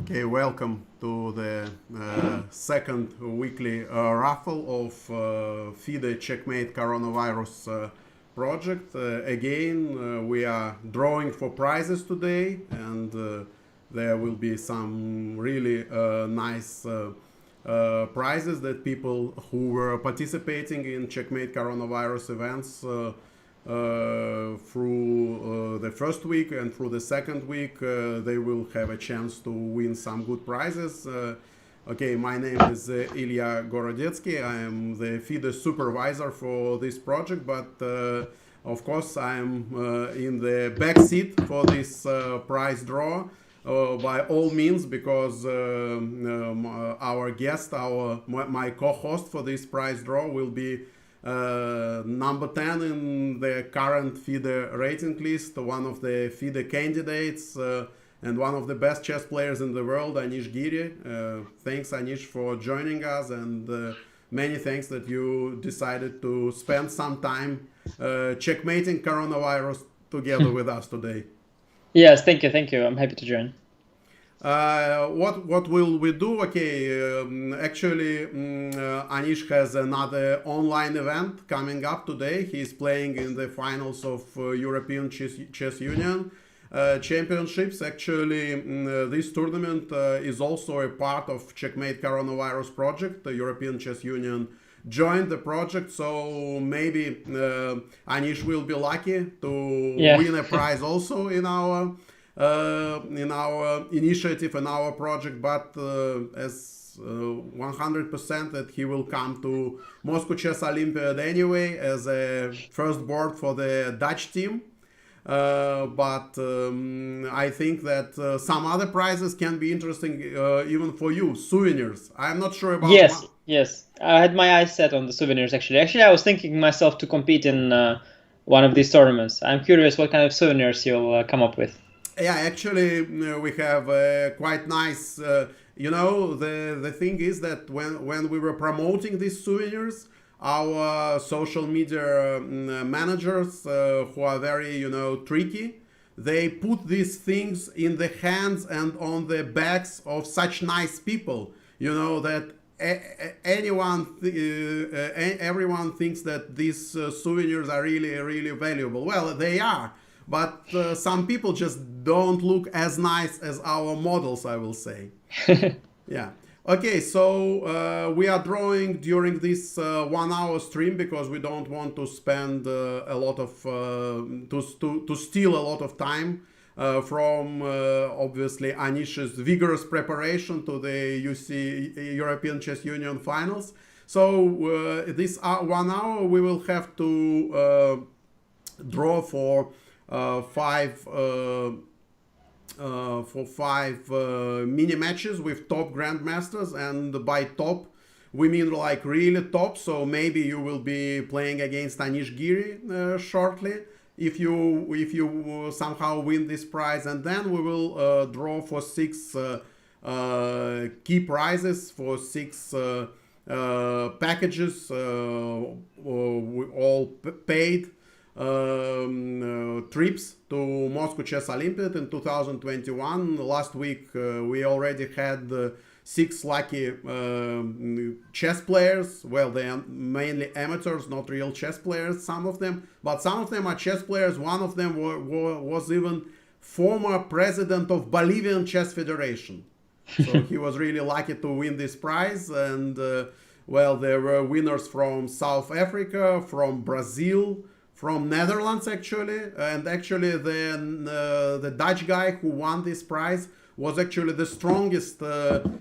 Okay, welcome to the second weekly raffle of FIDE Checkmate Coronavirus project. Again, we are drawing for prizes today, and there will be some really nice prizes that people who were participating in Checkmate Coronavirus events through the first week and through the second week, they will have a chance to win some good prizes. Okay, my name is Ilya Gorodetsky. I am the FIDE supervisor for this project, but of course I am in the back seat for this prize draw. By all means, because our guest, my co-host for this prize draw will be number 10 in the current FIDE rating list, one of the FIDE candidates and one of the best chess players in the world, Anish Giri. Thanks, Anish, for joining us, and many thanks that you decided to spend some time checkmating coronavirus together with us today. Yes, thank you. I'm happy to join. What will we do? Okay, actually, Anish has another online event coming up today. He's playing in the finals of European Chess Union Championships. Actually, this tournament is also a part of Checkmate Coronavirus project. The European Chess Union joined the project, so maybe Anish will be lucky to win a prize also in our initiative and our project, but as 100% that he will come to Moscow Chess Olympiad anyway as a first board for the Dutch team. But I think that some other prizes can be interesting even for you. Souvenirs. I'm not sure about. Yes. I had my eyes set on the souvenirs actually. Actually, I was thinking myself to compete in one of these tournaments. I'm curious what kind of souvenirs you'll come up with. Yeah, actually, we have quite nice. The thing is that when we were promoting these souvenirs, our social media managers, who are very tricky, they put these things in the hands and on the backs of such nice people. That everyone thinks that these souvenirs are really valuable. Well, they are. But some people just don't look as nice as our models, I will say. Yeah. Okay, so we are drawing during this 1 hour stream because we don't want to spend a lot of to steal a lot of time from obviously Anish's vigorous preparation to the European Chess Union finals. So this 1 hour we will have to draw for five mini matches with top grandmasters, and by top we mean like really top. So maybe you will be playing against Anish Giri shortly if you somehow win this prize, and then we will draw for 6 key prizes for 6 packages, all paid. Trips to Moscow Chess Olympiad in 2021. Last week we already had 6 lucky chess players. Well, they are mainly amateurs, not real chess players, some of them, but some of them are chess players. One of them was even former president of Bolivian Chess Federation. So he was really lucky to win this prize. And well, there were winners from South Africa, from Brazil, from Netherlands actually, and actually the Dutch guy who won this prize was actually the strongest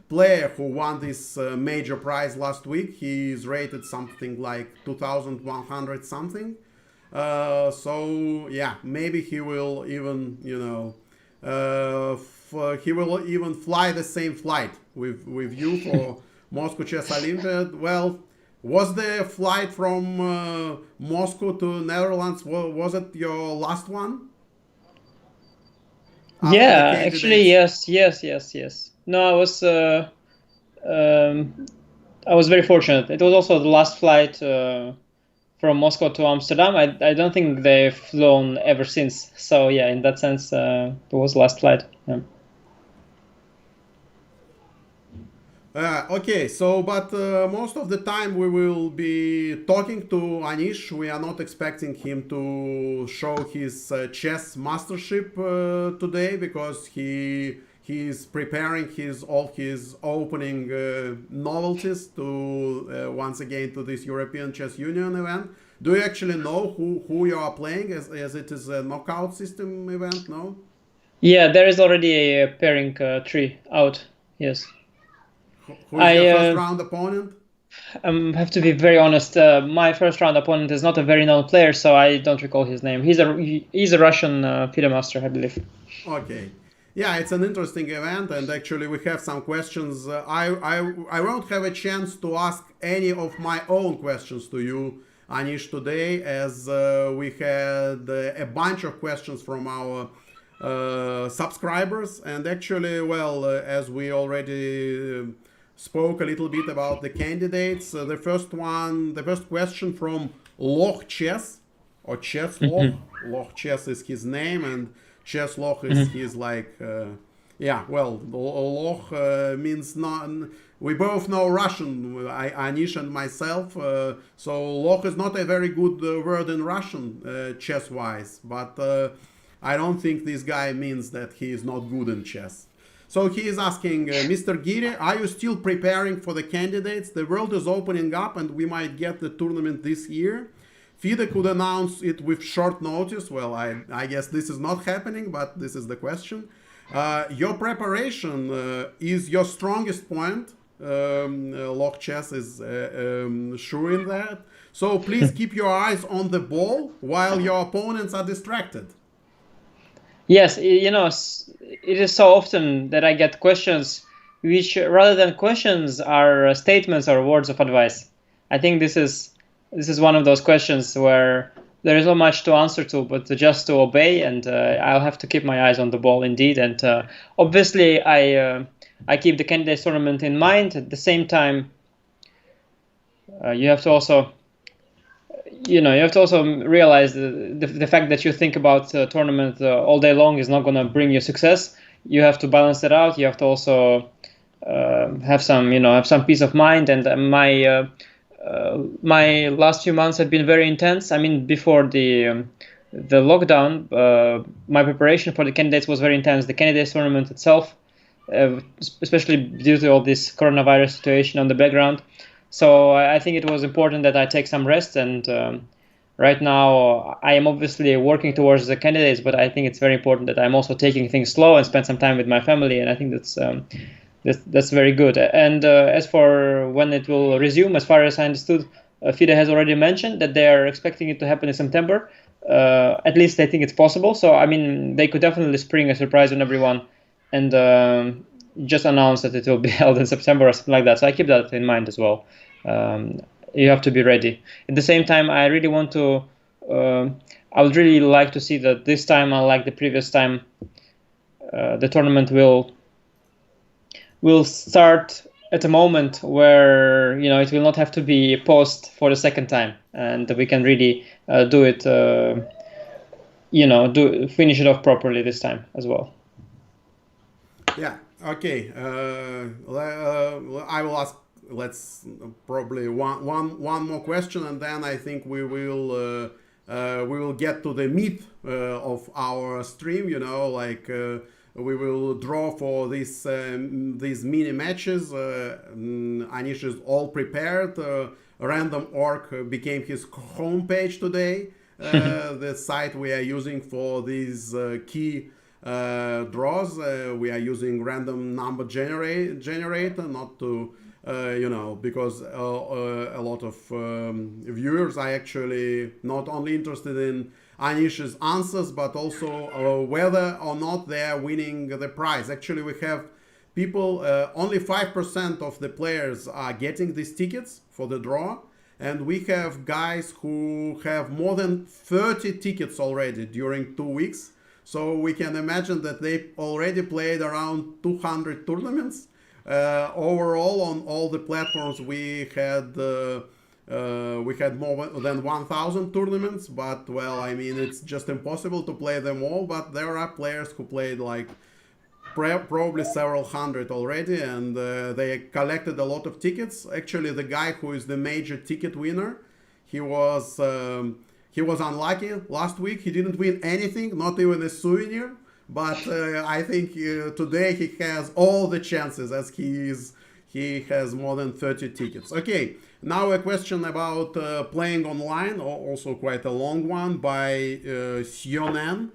player who won this major prize last week. He is rated something like 2,100 something. So yeah, maybe he will even he will even fly the same flight with you for Moscow Chess Olympiad. Well, was the flight from Moscow to Netherlands, was it your last one? Yeah, actually, yes. No, I was very fortunate. It was also the last flight from Moscow to Amsterdam. I don't think they've flown ever since. So yeah, in that sense, it was the last flight. Yeah. Okay, so but most of the time we will be talking to Anish. We are not expecting him to show his chess mastership today because he is preparing his opening novelties to once again to this European Chess Union event. Do you actually know who you are playing as it is a knockout system event? No. Yeah, there is already a pairing tree out. Yes. Who is your I first round opponent? have to be very honest. My first round opponent is not a very known player, so I don't recall his name. He's a Russian FIDE master, I believe. Okay. Yeah, it's an interesting event, and actually we have some questions. I won't have a chance to ask any of my own questions to you, Anish, today, as we had a bunch of questions from our subscribers, and actually, well, as we already spoke a little bit about the candidates, the first question from Loch Chess, or Chess Loch. Loch Chess is his name, and Chess Loch is his like, yeah, well, Loch means not. We both know Russian, Anish and myself, so Loch is not a very good word in Russian, chess-wise, but I don't think this guy means that he is not good in chess. So he is asking, Mr. Giri, are you still preparing for the candidates? The world is opening up and we might get the tournament this year. FIDE could announce it with short notice. Well, I guess this is not happening, but this is the question. Your preparation is your strongest point. Loch Chess is sure in that. So please keep your eyes on the ball while your opponents are distracted. Yes, you know, it is so often that I get questions which, rather than questions, are statements or words of advice. I think this is one of those questions where there is not much to answer to, but just to obey, and I'll have to keep my eyes on the ball indeed. And obviously, I keep the candidates tournament in mind. At the same time, you have to also realize the fact that you think about the tournament all day long is not going to bring you success. You have to balance it out. You have to also have some peace of mind. And my last few months have been very intense. I mean, before the lockdown, my preparation for the candidates was very intense. The candidates tournament itself, especially due to all this coronavirus situation on the background. So I think it was important that I take some rest, and right now I am obviously working towards the candidates, but I think it's very important that I'm also taking things slow and spend some time with my family, and I think that's very good. And as for when it will resume, as far as I understood, FIDE has already mentioned that they are expecting it to happen in September. At least I think it's possible. So I mean, they could definitely spring a surprise on everyone, and just announce that it will be held in September or something like that. So I keep that in mind as well. You have to be ready. At the same time, I really want to. I would really like to see that this time, unlike the previous time, the tournament will start at a moment where it will not have to be paused for the second time, and we can really do it. Finish it off properly this time as well. Yeah. Okay. I will ask. Let's probably one more question, and then I think we will get to the meat of our stream. We will draw for these mini matches. Anish is all prepared. Random.org became his homepage today. The site we are using for these key draws. We are using random number generator, not to because a lot of viewers are actually not only interested in Anish's answers, but also whether or not they are winning the prize. Actually, we have people, only 5% of the players are getting these tickets for the draw. And we have guys who have more than 30 tickets already during 2 weeks. So we can imagine that they already played around 200 tournaments. Overall, on all the platforms, we had more than 1,000 tournaments. But well, I mean, it's just impossible to play them all. But there are players who played like probably several hundred already, and they collected a lot of tickets. Actually, the guy who is the major ticket winner, he was unlucky last week. He didn't win anything, not even a souvenir. But I think today he has all the chances, as he has more than 30 tickets. Okay, now a question about playing online, also quite a long one, by Sionen.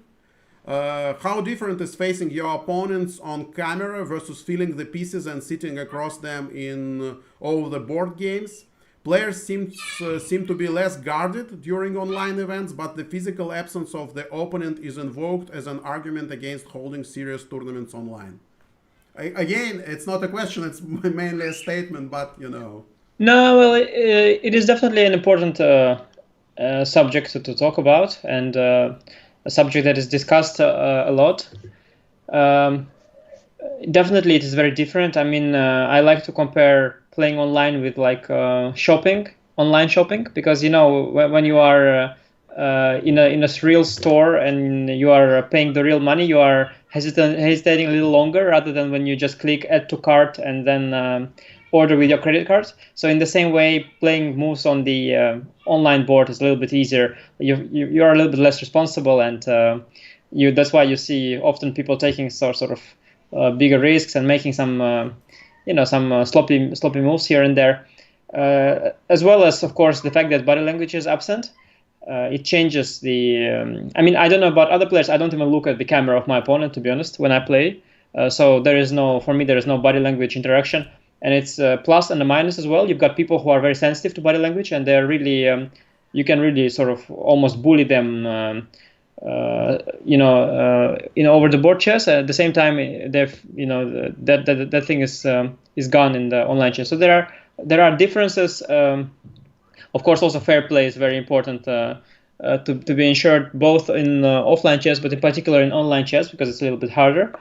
How different is facing your opponents on camera versus feeling the pieces and sitting across them in all the board games? Players seem to be less guarded during online events, but the physical absence of the opponent is invoked as an argument against holding serious tournaments online. Again, it's not a question; it's mainly a statement. But No, well, it is definitely an important subject to talk about, and a subject that is discussed a lot. Definitely, it is very different. I mean, I like to compare playing online with like online shopping, because when you are in a real store and you are paying the real money, you are hesitating a little longer rather than when you just click add to cart and then order with your credit card. So in the same way, playing moves on the online board is a little bit easier. You are a little bit less responsible, and that's why you see often people taking sort of bigger risks and making some sloppy moves here and there, as well as, of course, the fact that body language is absent. It changes the. I don't know about other players. I don't even look at the camera of my opponent, to be honest, when I play. So for me, there is no body language interaction, and it's a plus and a minus as well. You've got people who are very sensitive to body language, and they're really, you can really sort of almost bully them. Over the board chess. At the same time, that thing is gone in the online chess. So there are differences. Of course, also fair play is very important to be ensured both in offline chess, but in particular in online chess, because it's a little bit harder.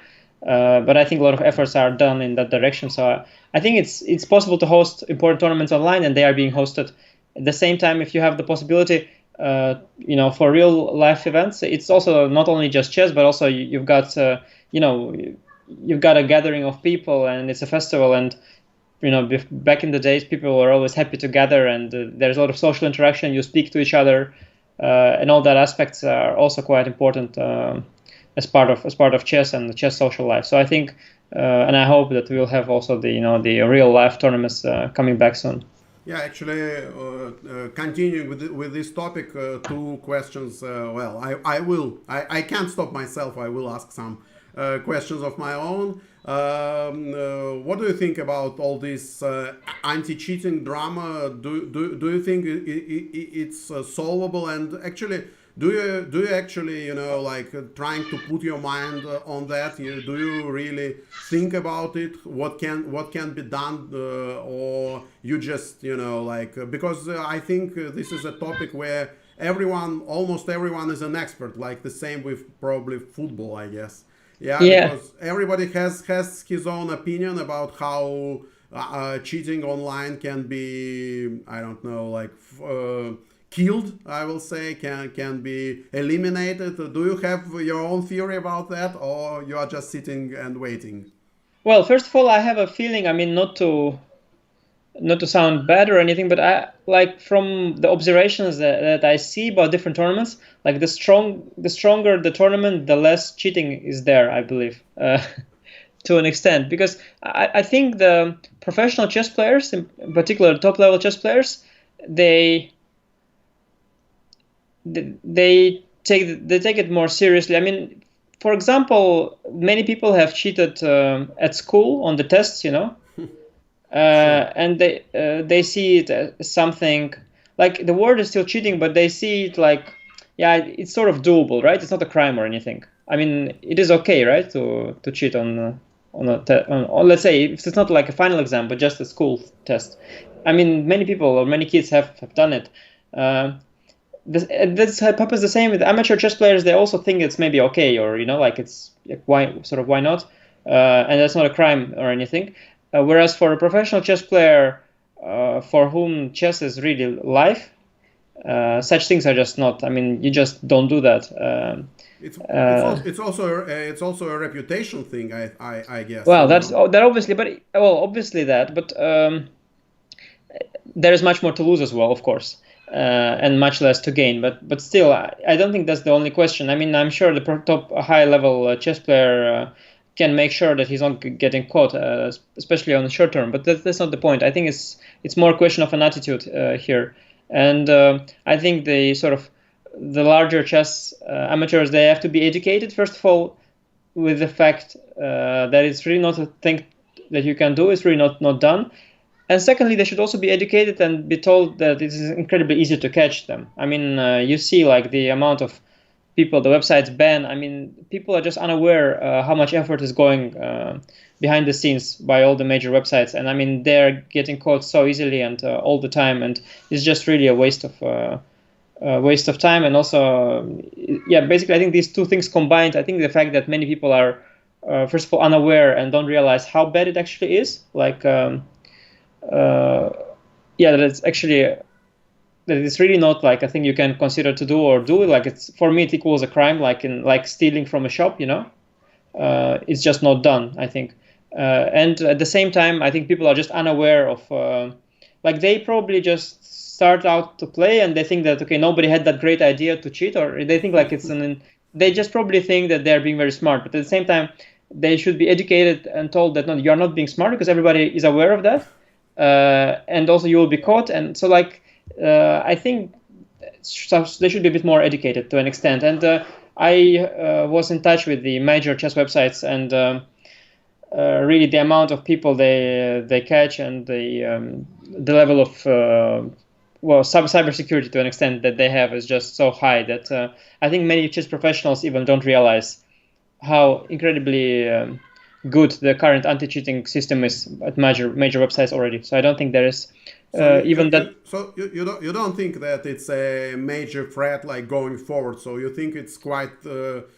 But I think a lot of efforts are done in that direction. So I think it's possible to host important tournaments online, and they are being hosted. At the same time, if you have the possibility, for real life events, it's also not only just chess, but also you've got you've got a gathering of people, and it's a festival. And back in the days, people were always happy to gather, and there's a lot of social interaction. You speak to each other, and all that aspects are also quite important as part of chess and the chess social life. So I think, and I hope that we'll have also the real life tournaments coming back soon. Yeah, actually, continuing with this topic, two questions. I can't stop myself. I will ask some questions of my own. What do you think about all this anti-cheating drama? Do you think it's solvable? And actually, do you actually trying to put your mind on that? Do you really think about it? What can be done, or you just because I think this is a topic where almost everyone is an expert. Like the same with probably football, I guess. Yeah. Because everybody has his own opinion about how cheating online can be, I don't know, killed, I will say, can be eliminated. Do you have your own theory about that, or you are just sitting and waiting? Well, first of all, I have a feeling, not to sound bad or anything, but I from the observations that I see about different tournaments, like the stronger the tournament, the less cheating is there, I believe, to an extent, because I think the professional chess players, in particular top level chess players, they take it more seriously. For example, many people have cheated at school on the tests, and they see it as something like the word is still cheating, but they see it like, it's sort of doable, right? It's not a crime or anything. It is okay, right, to cheat on let's say if it's not like a final exam, but just a school test. Many people or many kids have done it. This happens the same with amateur chess players. They also think it's maybe okay, or it's why not, and that's not a crime or anything. Whereas for a professional chess player, for whom chess is really life, Such things are just not. I mean, you just don't do that. It's also a reputation thing, I guess. Well, that obviously, obviously that, but there is much more to lose as well, of course, and much less to gain. But still, I don't think that's the only question. I mean, I'm sure the top high level chess player can make sure that he's not getting caught, especially on the short term. But that's not the point. I think it's more a question of an attitude here, and I think the larger chess amateurs, they have to be educated first of all with the fact that it's really not a thing that you can do. It's really not done. And secondly, they should also be educated and be told that it is incredibly easy to catch them. I mean, you see like the amount of people the websites ban. I mean, people are just unaware how much effort is going behind the scenes by all the major websites. And I mean, they're getting caught so easily and all the time. And it's just really a waste of time. And also, basically, I think these two things combined, I think the fact that many people are, first of all, unaware and don't realize how bad it actually is. Like, that it's really not like a thing you can consider to do or do. Like, it's, for me, it equals a crime, like stealing from a shop, it's just not done, I think. And at the same time, I think people are just unaware of, they probably just start out to play and they think that, okay, nobody had that great idea to cheat, or they think like they just probably think that they're being very smart. But at the same time, they should be educated and told that, no, you're not being smart, because everybody is aware of that. And also you will be caught. And so I think they should be a bit more educated to an extent. And I was in touch with the major chess websites, and really the amount of people they catch and the level of cybersecurity to an extent that they have is just so high that I think many chess professionals even don't realize how incredibly good the current anti-cheating system is at major websites already. So I don't think there is So you don't think that it's a major threat like going forward? So you think it's quite?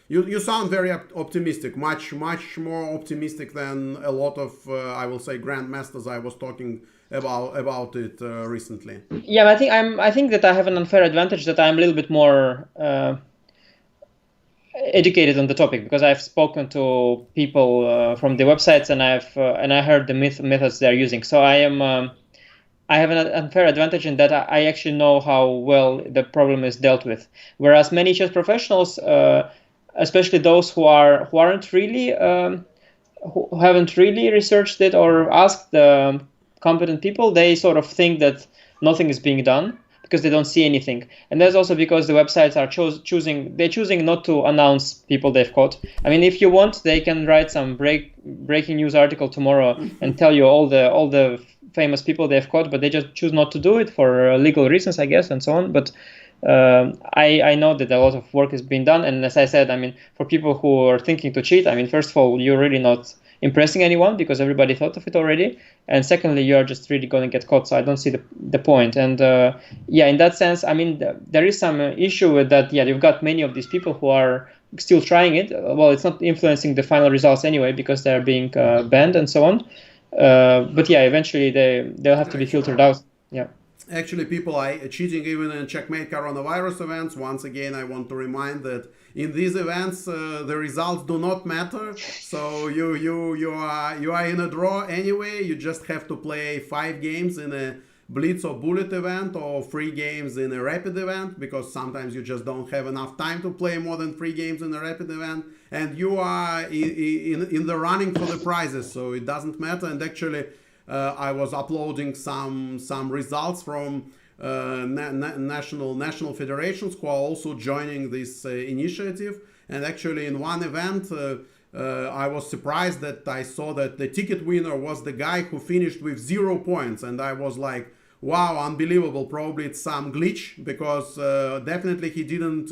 You sound very optimistic, much more optimistic than a lot of I will say grandmasters I was talking about it recently. Yeah, I think that I have an unfair advantage, that I'm a little bit more educated on the topic, because I've spoken to people from the websites, and I heard the methods they're using. So I have an unfair advantage in that I actually know how well the problem is dealt with. Whereas many chess professionals, especially those who haven't really researched it or asked the competent people, they sort of think that nothing is being done because they don't see anything. And that's also because the websites are choosing not to announce people they've caught. I mean, if you want, they can write some breaking news article tomorrow and tell you all the famous people they've caught, but they just choose not to do it for legal reasons, I guess, and so on. But I know that a lot of work is being done. And as I said, I mean, for people who are thinking to cheat, I mean, first of all, you're really not impressing anyone because everybody thought of it already. And secondly, you're just really going to get caught. So I don't see the point. And in that sense, I mean, there is some issue with that. Yeah, you've got many of these people who are still trying it. Well, it's not influencing the final results anyway because they're being banned and so on. But yeah, eventually they'll have to be filtered out. Yeah. Actually, people are cheating even in Checkmate coronavirus events. Once again, I want to remind that in these events, the results do not matter. So you are in a draw anyway. You just have to play 5 games in a blitz or bullet event, or 3 games in a rapid event, because sometimes you just don't have enough time to play more than 3 games in a rapid event, and you are in the running for the prizes. So it doesn't matter. And actually, I was uploading some results from national federations who are also joining this initiative. And actually, in one event, I was surprised that I saw that the ticket winner was the guy who finished with 0 points, and I was like, wow, unbelievable. Probably it's some glitch, because definitely he didn't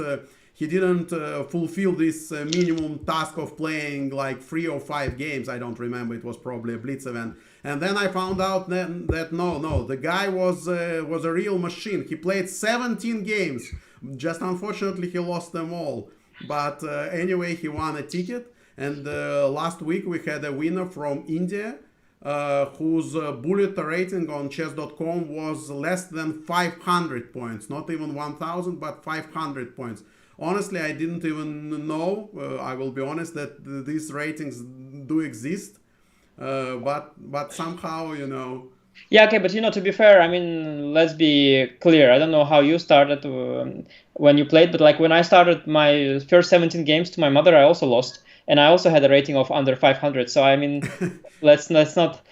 fulfill this minimum task of playing like 3 or 5 games. I don't remember. It was probably a blitz event. And then I found out that no, the guy was a real machine. He played 17 games. Just unfortunately, he lost them all. But anyway, he won a ticket. And last week we had a winner from India whose bullet rating on chess.com was less than 500 points, not even 1000, but 500 points. Honestly, I didn't even know, I will be honest, that these ratings do exist, but somehow, Yeah, okay, but to be fair, I mean, let's be clear. I don't know how you started when you played, but like when I started my first 17 games to my mother, I also lost, and I also had a rating of under 500. So I mean, let's not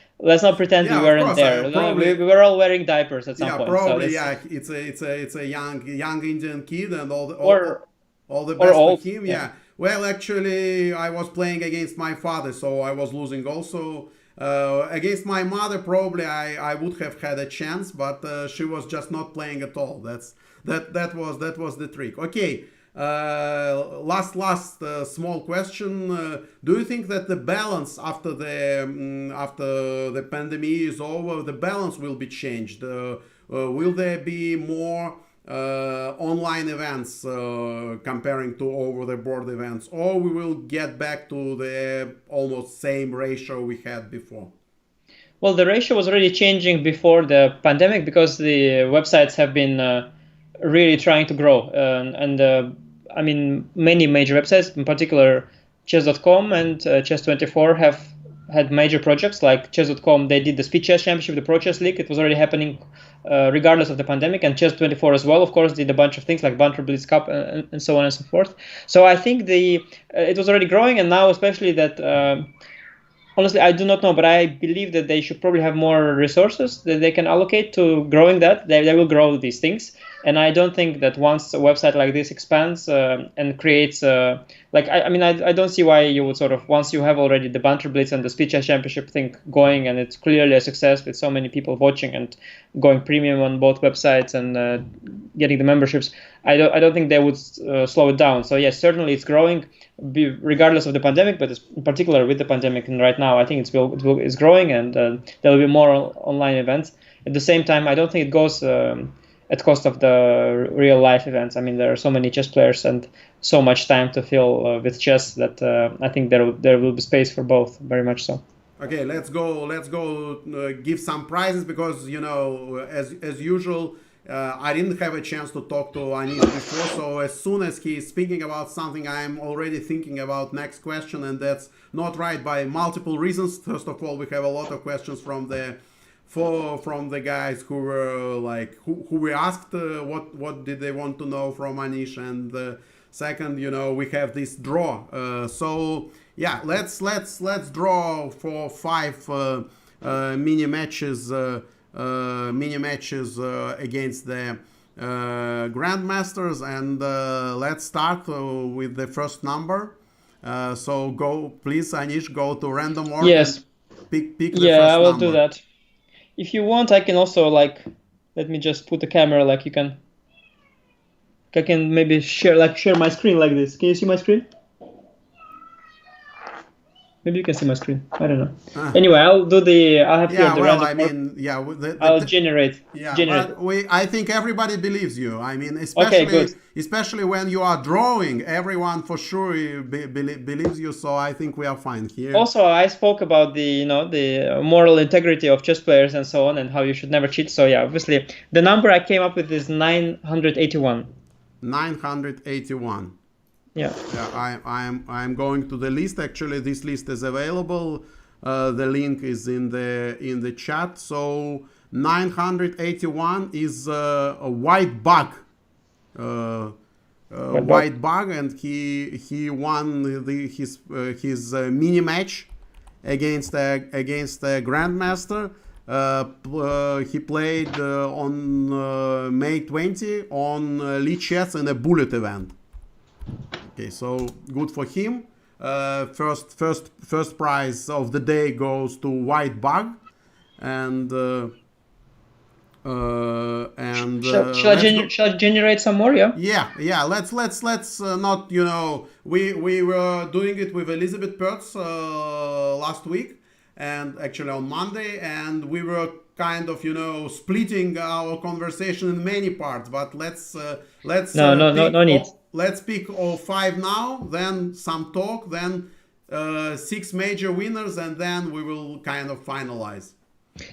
pretend we Yeah, of weren't course, there. probably. We were all wearing diapers at some Yeah, point. probably. So Yeah, it's a young Indian kid, and or all the or best to old. him. Yeah. Yeah. Well, actually, I was playing against my father, so I was losing also. Against my mother, probably I would have had a chance, but she was just not playing at all. That was the trick. Okay. Last small question. Do you think that the balance after the pandemic is over, the balance will be changed? Will there be more online events comparing to over-the-board events, or we will get back to the almost same ratio we had before? Well, the ratio was already changing before the pandemic because the websites have been really trying to grow. I mean, many major websites, in particular chess.com and chess24, have had major projects like chess.com. They did the Speed Chess Championship, the Pro Chess League. It was already happening regardless of the pandemic. And chess24 as well, of course, did a bunch of things like Banter Blitz Cup and so on and so forth. So I think it was already growing, and now especially that. Honestly, I do not know, but I believe that they should probably have more resources that they can allocate to growing that. They will grow these things. And I don't think that once a website like this expands and creates, I don't see why you would sort of, once you have already the Banter Blitz and the Speed Chess Championship thing going, and it's clearly a success with so many people watching and going premium on both websites and getting the memberships, I don't think they would slow it down. So yes, certainly it's growing regardless of the pandemic, but in particular with the pandemic, and right now I think it's growing, and there will be more online events. At the same time, I don't think it goes at cost of the real life events. I mean, there are so many chess players and so much time to fill with chess that I think there will be space for both, very much so. Okay, let's go give some prizes, because as usual, I didn't have a chance to talk to Anish before, so as soon as he's speaking about something, I'm already thinking about next question, and that's not right by multiple reasons. First of all, we have a lot of questions from the guys who were like who we asked what did they want to know from Anish, and second, we have this draw. So yeah, let's draw for 5 mini matches. Mini matches against the grandmasters, and let's start with the first number. So go, please, Anish, go to random order. Yes. Pick the first Yeah, I will number. do that. If you want, I can also let me just put the camera I can maybe share my screen like this. Can you see my screen? Maybe you can see my screen. I don't know. Anyway, I'll have here the random. I mean, yeah. I'll generate. Yeah, generate. but I think everybody believes you. I mean, especially when you are drawing, everyone for sure believes you. So I think we are fine here. Also, I spoke about the moral integrity of chess players and so on, and how you should never cheat. So yeah, obviously, the number I came up with is 981. 981. Yeah. I'm going to the list. Actually, this list is available. The link is in the chat. So 981 is a white bug. White bug, and he won his mini match against a grandmaster. He played on May 20 on Lee Chess in a bullet event. Okay, so good for him. First prize of the day goes to White Bug, and shall I generate some more? Yeah. Let's not, we were doing it with Elizabeth Pertz last week, and actually on Monday, and we were kind of splitting our conversation in many parts, but let's no need. Let's pick all 5 now, then some talk, then six major winners, and then we will kind of finalize.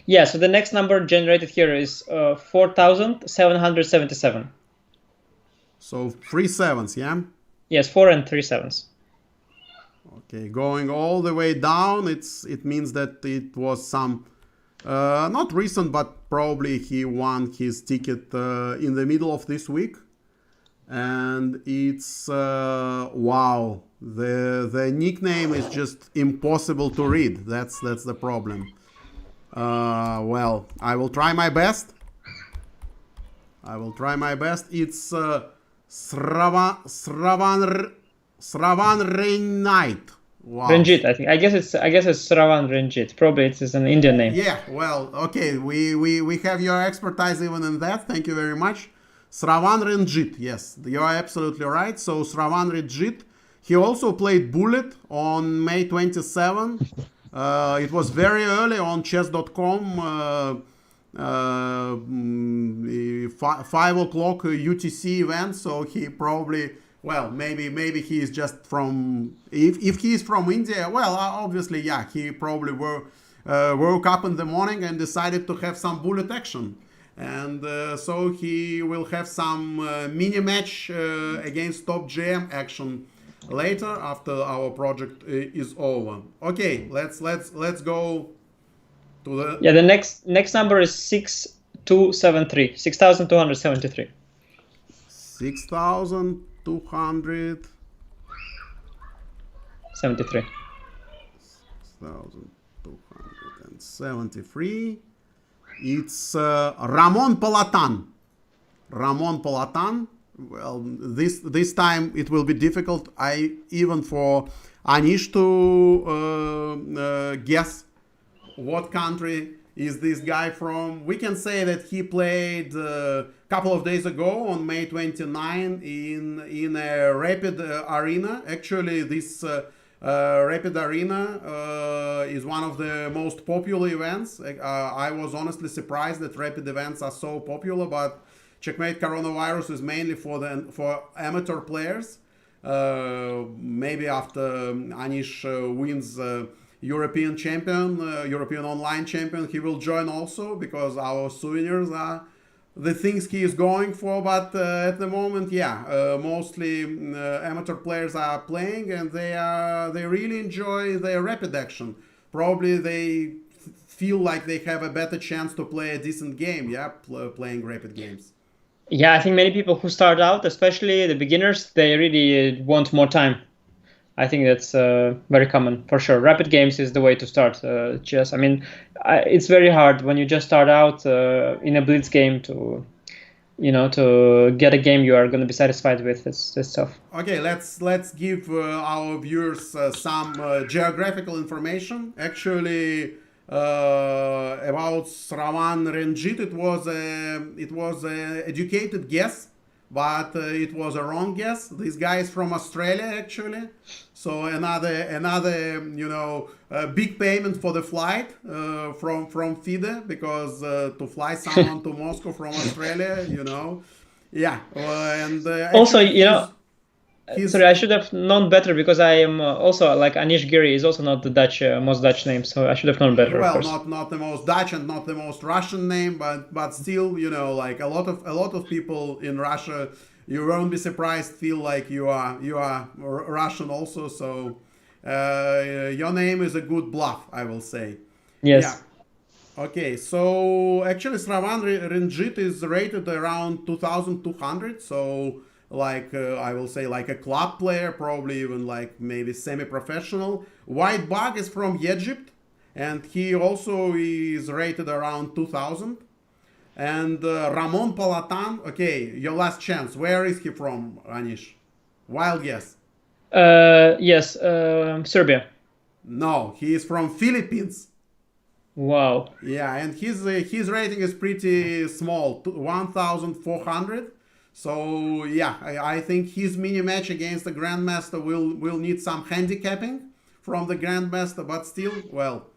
Yeah, so the next number generated here is 4,777. So 3 sevens, yeah? Yes, 4 and 3 sevens. Okay, going all the way down, it means that it was some, not recent, but probably he won his ticket in the middle of this week. And it's, wow, the nickname is just impossible to read. That's the problem. Well, I will try my best. It's Sravan Rainite. Wow. Ranjit, I think. I guess it's Sravan Ranjit. Probably it is an Indian name. Yeah, well, okay. We have your expertise even in that. Thank you very much. Sravan Ranjit, yes, you are absolutely right. So Sravan Ranjit, he also played Bullet on May 27. It was very early on chess.com. 5 o'clock UTC event, so he probably, well, maybe he is just from, if he is from India, well, obviously, yeah, he probably woke up in the morning and decided to have some bullet action. And so he will have some mini match against top GM action later after our project is over. Okay, let's go to the... Yeah, the next number is 6,273. 6,273. 6,273. 6,273. It's Ramon Palatan. Well, this time it will be difficult. Even for Anish to guess what country is this guy from. We can say that he played a couple of days ago on May 29 in a Rapid Arena. Actually, this Rapid Arena is one of the most popular events. I was honestly surprised that Rapid events are so popular, but Checkmate Coronavirus is mainly for amateur players. Maybe after Anish wins European champion, European online champion, he will join also, because our souvenirs are the things he is going for. But at the moment, yeah, mostly amateur players are playing, and they really enjoy their rapid action. Probably they feel like they have a better chance to play a decent game, yeah, playing rapid games. Yeah, I think many people who start out, especially the beginners, they really want more time. I think that's very common, for sure. Rapid games is the way to start chess. I mean, it's very hard when you just start out in a blitz game to get a game you are going to be satisfied with. It's tough. Okay, let's give our viewers some geographical information. Actually, about Sravan Ranjit, it was a educated guess, but it was a wrong guess. This guy is from Australia, actually. So another big payment for the flight from FIDE, because to fly someone to Moscow from Australia, yeah. And also, sorry, I should have known better, because I am also, like, Anish Giri is also not the most Dutch name, so I should have known better. Well, not the most Dutch and not the most Russian name, but still, like a lot of people in Russia, you won't be surprised, feel like you are Russian also. So your name is a good bluff, I will say. Yes. Yeah. Okay, so actually Sravan Ranjit is rated around 2,200, so like I will say like a club player, probably even like maybe semi-professional. White Bug is from Egypt, and he also is rated around 2,000. And Ramon Palatan, okay, your last chance. Where is he from, Anish? Wild guess. Yes, Serbia. No, he is from Philippines. Wow. Yeah, and his rating is pretty small, 1,400. So yeah, I think his mini match against the Grandmaster will need some handicapping from the Grandmaster, but still, well,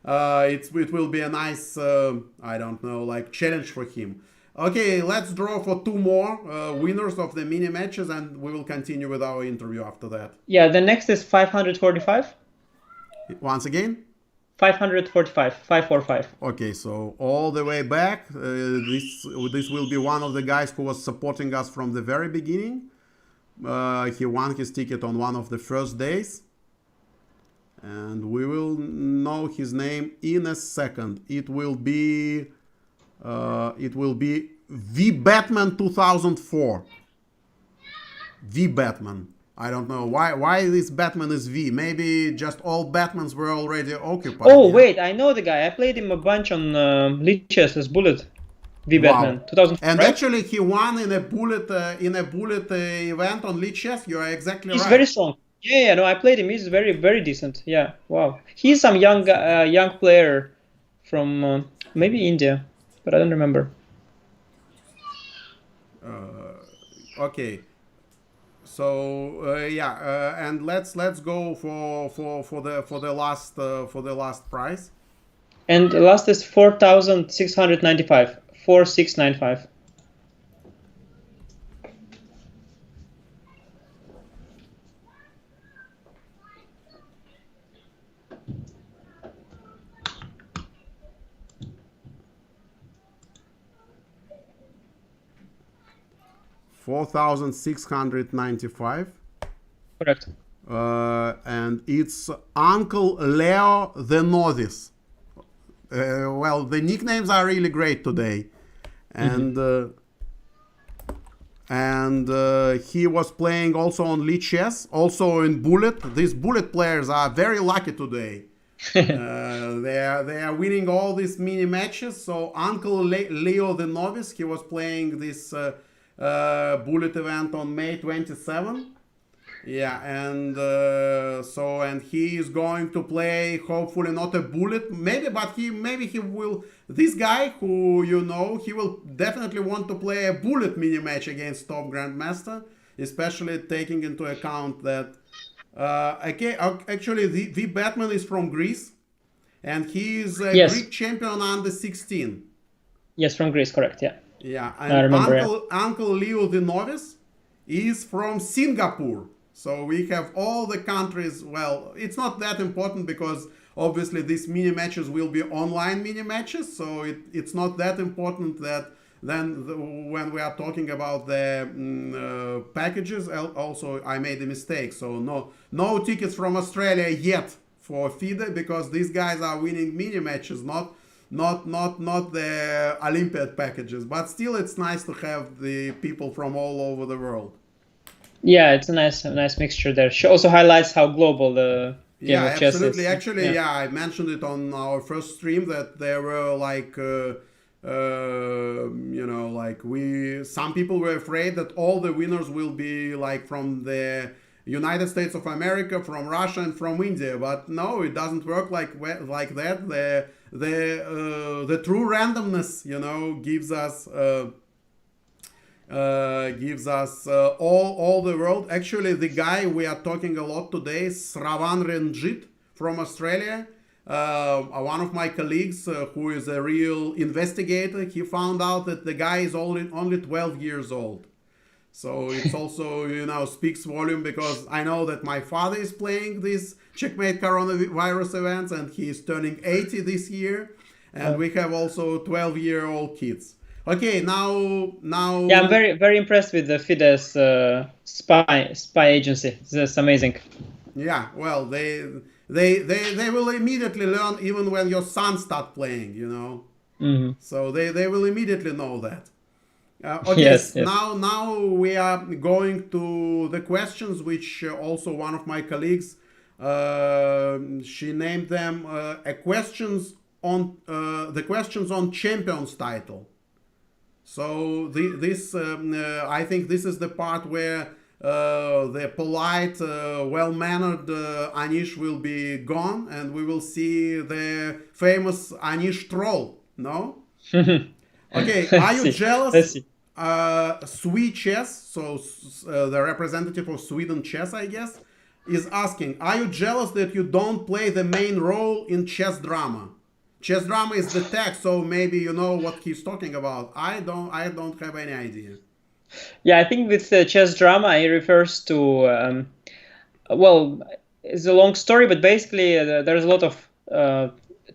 it will be a nice, I don't know, like challenge for him. Okay, let's draw for two more winners of the mini matches, and we will continue with our interview after that. Yeah, the next is 545. Once again? 545, 545. Okay, so all the way back, this will be one of the guys who was supporting us from the very beginning. He won his ticket on one of the first days, and we will know his name in a second. It will be V Batman 2004. V Batman. I don't know why this Batman is V. Maybe just all Batmans were already occupied. Oh, yeah? wait, I know the guy. I played him a bunch on League Chess as Bullet. V Batman, Wow. 2004, And right? actually, he won in a bullet event on League Chess. You are exactly He's right. very strong. Yeah, no, I played him. He's very, very decent. Yeah, wow. He's some young player from maybe India, but I don't remember. Okay. So and let's go for the last prize. And the last is 4,695. 4,695. $4,695. Correct. And it's Uncle Leo the Novice. Well, the nicknames are really great today, and he was playing also on League Chess, also in Bullet. These Bullet players are very lucky today. They are winning all these mini matches. So Uncle Leo the Novice, he was playing this Bullet event on May 27. Yeah, and and he is going to play hopefully not a bullet, but maybe he will. This guy who he will definitely want to play a bullet mini match against top grandmaster, especially taking into account that actually the Batman is from Greece, and he is a Yes. Greek champion under 16. Yes, from Greece, correct. Yeah. Yeah, and I remember, Uncle Leo the Novice is from Singapore. So we have all the countries. Well, it's not that important because obviously these mini matches will be online mini matches. So it's not that important that when we are talking about the packages. Also, I made a mistake. So no tickets from Australia yet for FIDE because these guys are winning mini matches, not the Olympiad packages. But still, it's nice to have the people from all over the world. Yeah, it's a nice mixture there. She also highlights how global the game of chess absolutely. is. Actually, I mentioned it on our first stream that there were some people were afraid that all the winners will be like from the United States of America, from Russia, and from India. But no, it doesn't work like that. The true randomness, gives us. All the world. Actually, the guy we are talking a lot today, Sravan Ranjit from Australia, one of my colleagues who is a real investigator, he found out that the guy is only 12 years old. So it's also, speaks volume because I know that my father is playing these Checkmate coronavirus events and he is turning 80 this year. And we have also 12-year-old kids. Okay, now. Yeah, I'm very, very impressed with the FIDE's spy agency. It's amazing. Yeah, well, they will immediately learn even when your son start playing, Mm-hmm. So they will immediately know that. Okay, Yes. Now we are going to the questions, which also one of my colleagues, she named them the questions on champions title. So I think this is the part where the polite, well-mannered Anish will be gone, and we will see the famous Anish troll. No? Okay. Are you jealous? Let's see. Sweet Chess, so the representative of Sweden Chess, I guess, is asking: are you jealous that you don't play the main role in chess drama? Chess drama is the text, so maybe you know what he's talking about. I don't have any idea. Yeah, I think with chess drama, it refers to it's a long story, but basically there's a lot of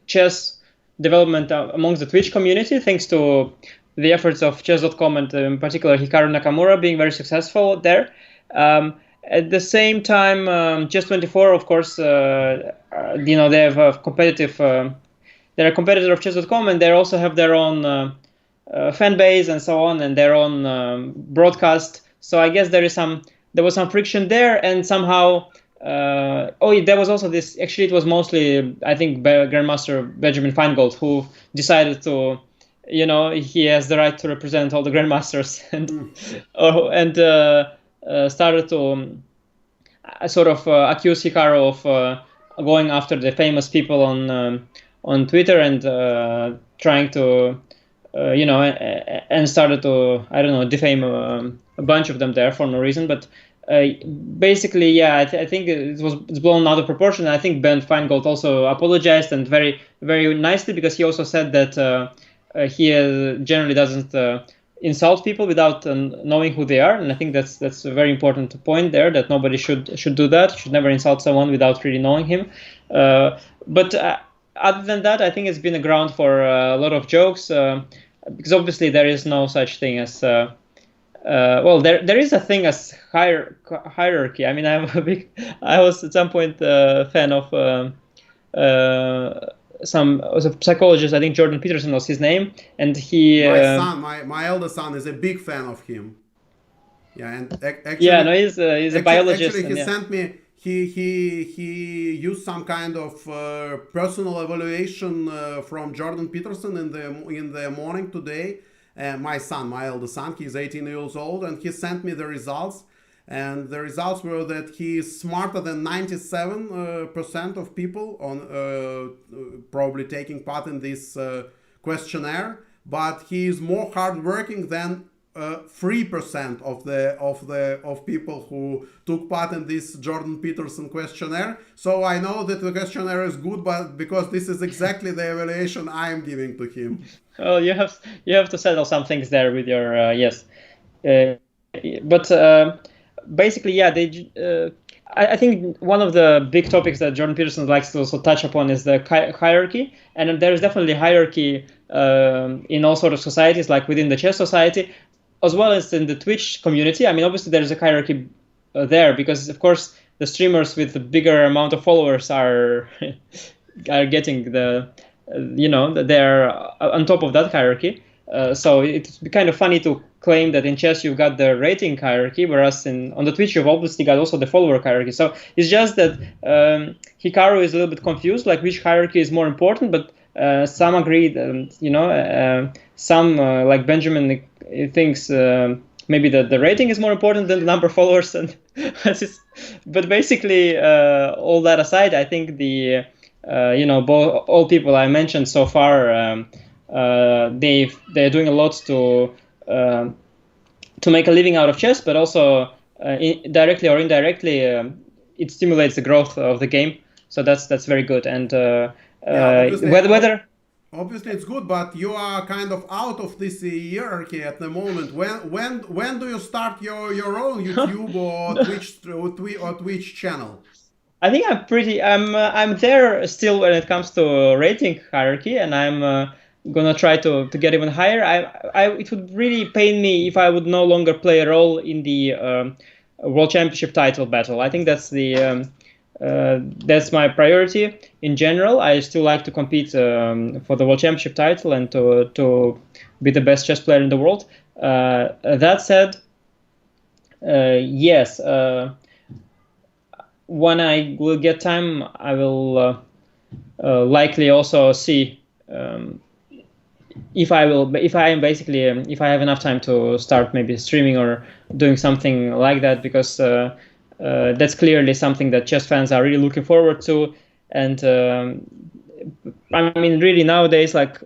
chess development amongst the Twitch community, thanks to the efforts of chess.com and in particular Hikaru Nakamura being very successful there. At the same time, Chess24, of course, they have a competitive. They're a competitor of chess.com, and they also have their own fan base and so on, and their own broadcast. So I guess there was some friction there, and somehow. There was also this. Actually, it was mostly, I think, Grandmaster Benjamin Feingold who decided to, he has the right to represent all the grandmasters, and started to sort of accuse Hikaru of going after the famous people on Twitter and trying to, and started to, I don't know, defame a bunch of them there for no reason, but. Basically, yeah, I think it's blown out of proportion. I think Ben Feingold also apologized, and very, very nicely, because he also said that he generally doesn't insult people without knowing who they are, and I think that's a very important point there, that nobody should do that. Should never insult someone without really knowing him. But other than that, I think it's been a ground for a lot of jokes, because obviously there is no such thing as. There is a thing as hierarchy. I mean, I was at some point a fan of was a psychologist. I think Jordan Peterson was his name, and he. My elder son is a big fan of him. Yeah, and actually. Yeah, no, he's a biologist. Actually, he sent me. He used some kind of personal evaluation from Jordan Peterson in the morning today. My elder son, he's 18 years old, and he sent me the results. And the results were that he is smarter than 97% of people on probably taking part in this questionnaire, but he is more hardworking than 3% of people who took part in this Jordan Peterson questionnaire. So I know that the questionnaire is good, but because this is exactly the evaluation I am giving to him. Well, you have to settle some things there with your yes, but basically, yeah, I think one of the big topics that Jordan Peterson likes to also touch upon is the hierarchy, and there is definitely hierarchy in all sorts of societies, like within the chess society, as well as in the Twitch community. I mean, obviously there is a hierarchy there, because of course the streamers with the bigger amount of followers are getting they're on top of that hierarchy. So it's kind of funny to claim that in chess you've got the rating hierarchy, whereas on the Twitch you've obviously got also the follower hierarchy. So it's just that Hikaru is a little bit confused, like which hierarchy is more important, but some agree, some like Benjamin thinks maybe that the rating is more important than the number of followers, and but basically all that aside, I think the all people I mentioned so far, they're doing a lot to make a living out of chess, but also directly or indirectly, it stimulates the growth of the game. So that's very good. And whether obviously it's good, but you are kind of out of this hierarchy at the moment. When do you start your own YouTube or Twitch channel? I think I'm there still when it comes to rating hierarchy, and I'm gonna try to get even higher. It would really pain me if I would no longer play a role in the World Championship title battle. I think that's my priority in general. I still like to compete for the World Championship title and to be the best chess player in the world. That said, yes. When I will get time, I will likely also see if I have enough time to start maybe streaming or doing something like that, because that's clearly something that chess fans are really looking forward to. And I mean, really nowadays, like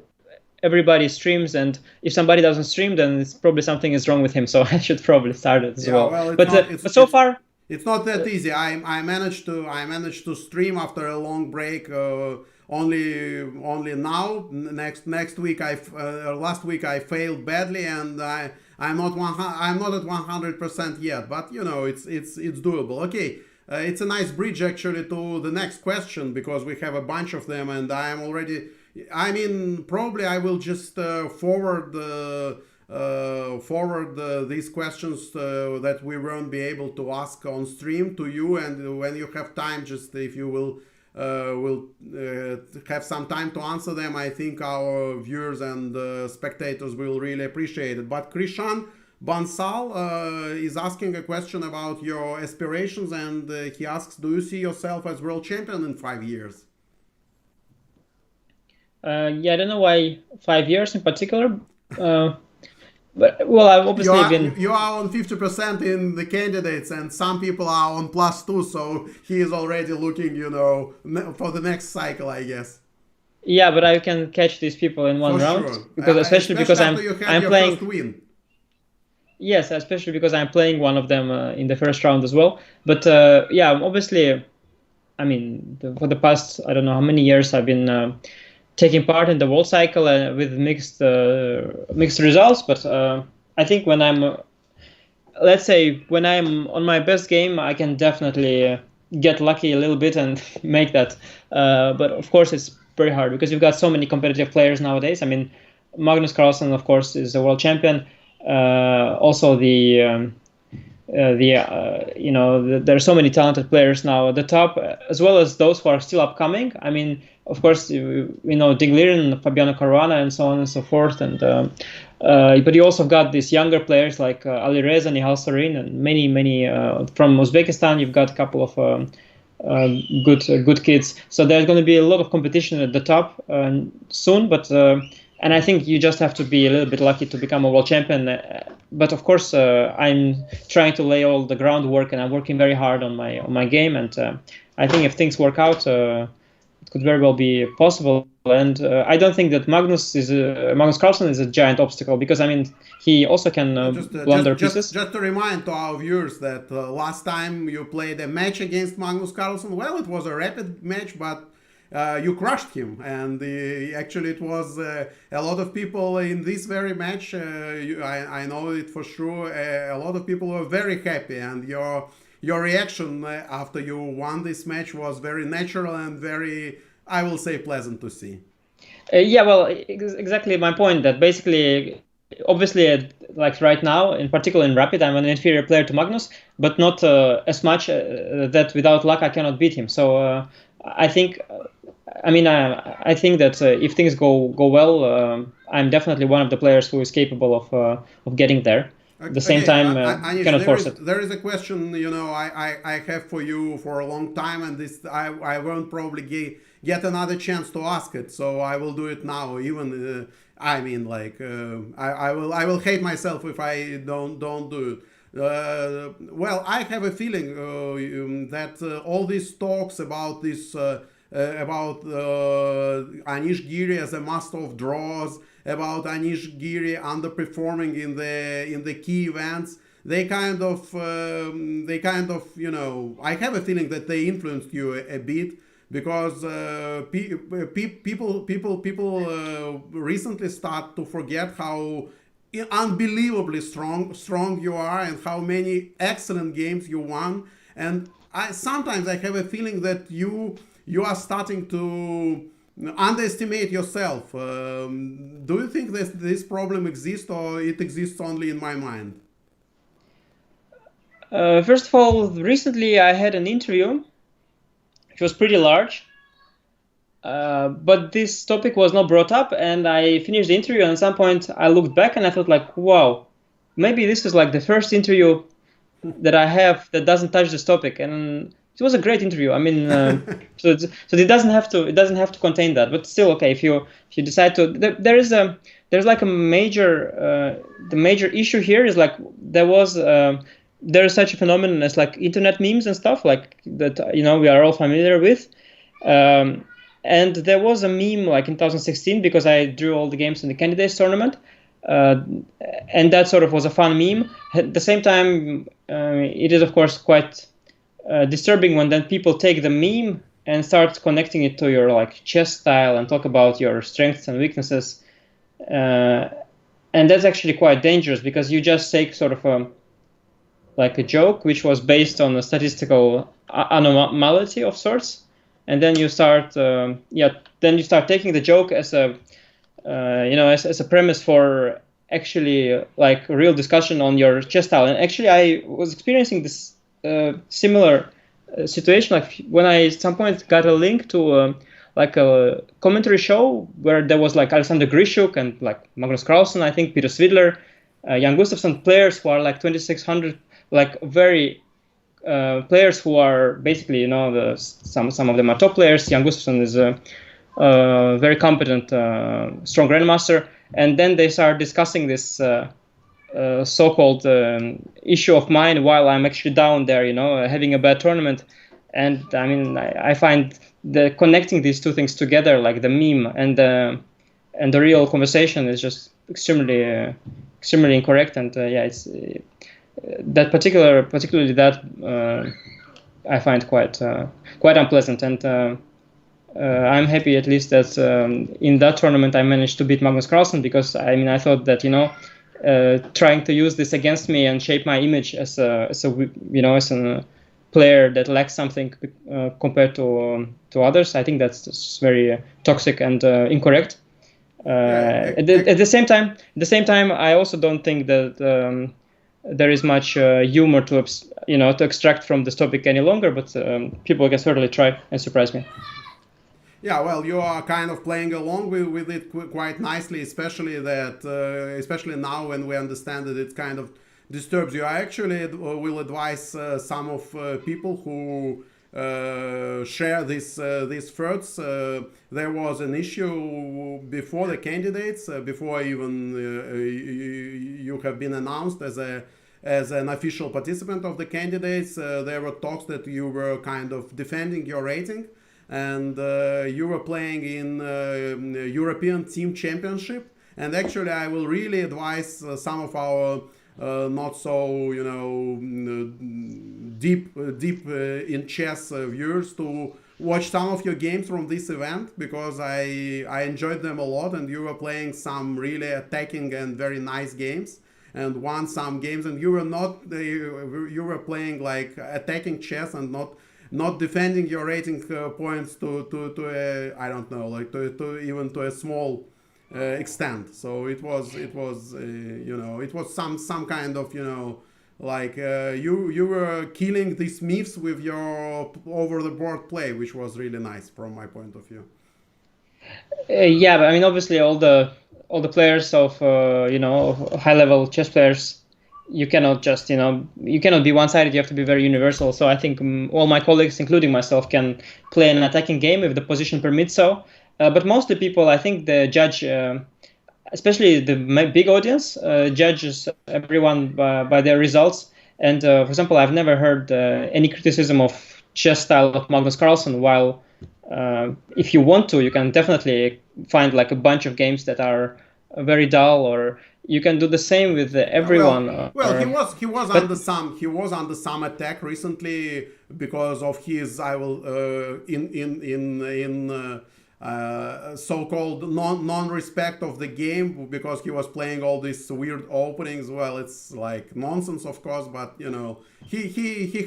everybody streams, and if somebody doesn't stream, then it's probably something is wrong with him. So I should probably start it as well. But so far. It's not that easy. I managed to stream after a long break. Only now. Next week last week I failed badly, and I'm not at 100% yet. But it's doable. Okay. it's a nice bridge actually to the next question, because we have a bunch of them, and I am already. I mean, probably I will just forward these questions that we won't be able to ask on stream to you, and when you have time, just if you will have some time to answer them, I think our viewers and spectators will really appreciate it. But Krishan Bansal is asking a question about your aspirations, and he asks, do you see yourself as world champion in 5 years? Yeah, I don't know why 5 years in particular. But well, I've obviously been. You are on 50% in the candidates, and some people are on +2. So he is already looking, for the next cycle, I guess. Yeah, but I can catch these people in one round, sure. because especially because I'm playing. First win. Yes, especially because I'm playing one of them in the first round as well. But yeah, obviously, I mean, for the past, I don't know how many years, I've been taking part in the world cycle with mixed results. But I think when I'm, let's say, when I'm on my best game, I can definitely get lucky a little bit and make that. But of course, it's very hard because you've got so many competitive players nowadays. I mean, Magnus Carlsen, of course, is a world champion. Also, there are so many talented players now at the top, as well as those who are still upcoming. I mean, of course, Dig Liren, Fabiano Caruana, and so on and so forth. And but you also got these younger players like Ali Reza, Nihal Sarin, and many from Uzbekistan. You've got a couple of good kids. So there's going to be a lot of competition at the top soon, but. And I think you just have to be a little bit lucky to become a world champion. But of course, I'm trying to lay all the groundwork, and I'm working very hard on my game. And I think if things work out, it could very well be possible. And I don't think that Magnus Carlsen is a giant obstacle, because I mean he also can blunder pieces. Just to remind to our viewers that last time you played a match against Magnus Carlsen, well, it was a rapid match, but. You crushed him, and actually it was a lot of people in this very match. I know it for sure. A lot of people were very happy, and your reaction after you won this match was very natural and very, I will say, pleasant to see. Yeah, well, exactly my point. That basically, obviously, like right now, in particular in Rapid, I'm an inferior player to Magnus, but not as much that without luck I cannot beat him. So I think. I think that if things go well, I'm definitely one of the players who is capable of getting there. At the same time, Anish, cannot force it. There is a question, I have for you for a long time, and this I won't probably get another chance to ask it, so I will do it now. Even I will hate myself if I don't do it. Well, I have a feeling that all these talks about this. About Anish Giri as a master of draws, about Anish Giri underperforming in the key events. They kind of I have a feeling that they influenced you a bit, because people recently start to forget how unbelievably strong you are, and how many excellent games you won. And sometimes I have a feeling that you are starting to underestimate yourself. Do you think that this problem exists, or it exists only in my mind? First of all, recently I had an interview, which was pretty large, but this topic was not brought up, and I finished the interview, and at some point I looked back and I thought like, wow, maybe this is like the first interview that I have that doesn't touch this topic. And it was a great interview. I mean, so it doesn't have to contain that. But still, okay. If you decide to, there's like a major the major issue here is like there is such a phenomenon as like internet memes and stuff like that. We are all familiar with. And there was a meme like in 2016, because I drew all the games in the candidates tournament. And that sort of was a fun meme. At the same time, it is of course quite disturbing when then people take the meme and start connecting it to your like chess style and talk about your strengths and weaknesses, and that's actually quite dangerous, because you just take sort of like a joke which was based on a statistical anomaly of sorts, and then you start taking the joke as a as a premise for actually like a real discussion on your chess style. And actually I was experiencing this similar situation, like when I at some point got a link to like a commentary show where there was like Alexander Grishuk and like Magnus Carlsen, I think Peter Svidler, Jan Gustafsson, players who are like 2600, like very players who are basically, some of them are top players. Jan Gustafsson is a very competent, strong grandmaster. And then they start discussing this so-called issue of mine while I'm actually down there, having a bad tournament. And I mean, I find the connecting these two things together, like the meme and the real conversation, is just extremely incorrect. And it's that particularly that I find quite unpleasant. And I'm happy at least that in that tournament I managed to beat Magnus Carlsen, because I mean I thought that trying to use this against me and shape my image as a player that lacks something compared to others, I think that's just very toxic and incorrect. At the same time, I also don't think that there is much humor to extract from this topic any longer. But people can certainly try and surprise me. Yeah, well, you are kind of playing along with it quite nicely, especially now when we understand that it kind of disturbs you. I actually will advise some of people who share these thoughts. There was an issue before the candidates, before even you have been announced as an official participant of the candidates. There were talks that you were kind of defending your rating, and you were playing in European Team Championship. And actually, I will really advise some of our not so deep in chess viewers to watch some of your games from this event, because I enjoyed them a lot, and you were playing some really attacking and very nice games, and won some games. And you were playing like attacking chess and not defending your rating points to I don't know, like to even to a small extent. So it was some kind of like you were killing these myths with your over the board play, which was really nice from my point of view. Yeah, but I mean, obviously all the players of high level chess players, you cannot just you cannot be one-sided. You have to be very universal. So I think all my colleagues, including myself, can play an attacking game if the position permits so. But mostly people, I think, the judge, especially the big audience, judges everyone by their results. And for example, I've never heard any criticism of chess style of Magnus Carlsen. While if you want to, you can definitely find like a bunch of games that are very dull, or you can do the same with everyone. He was under some attack recently because of his so-called non-respect of the game, because he was playing all these weird openings. Well, it's like nonsense, of course, but he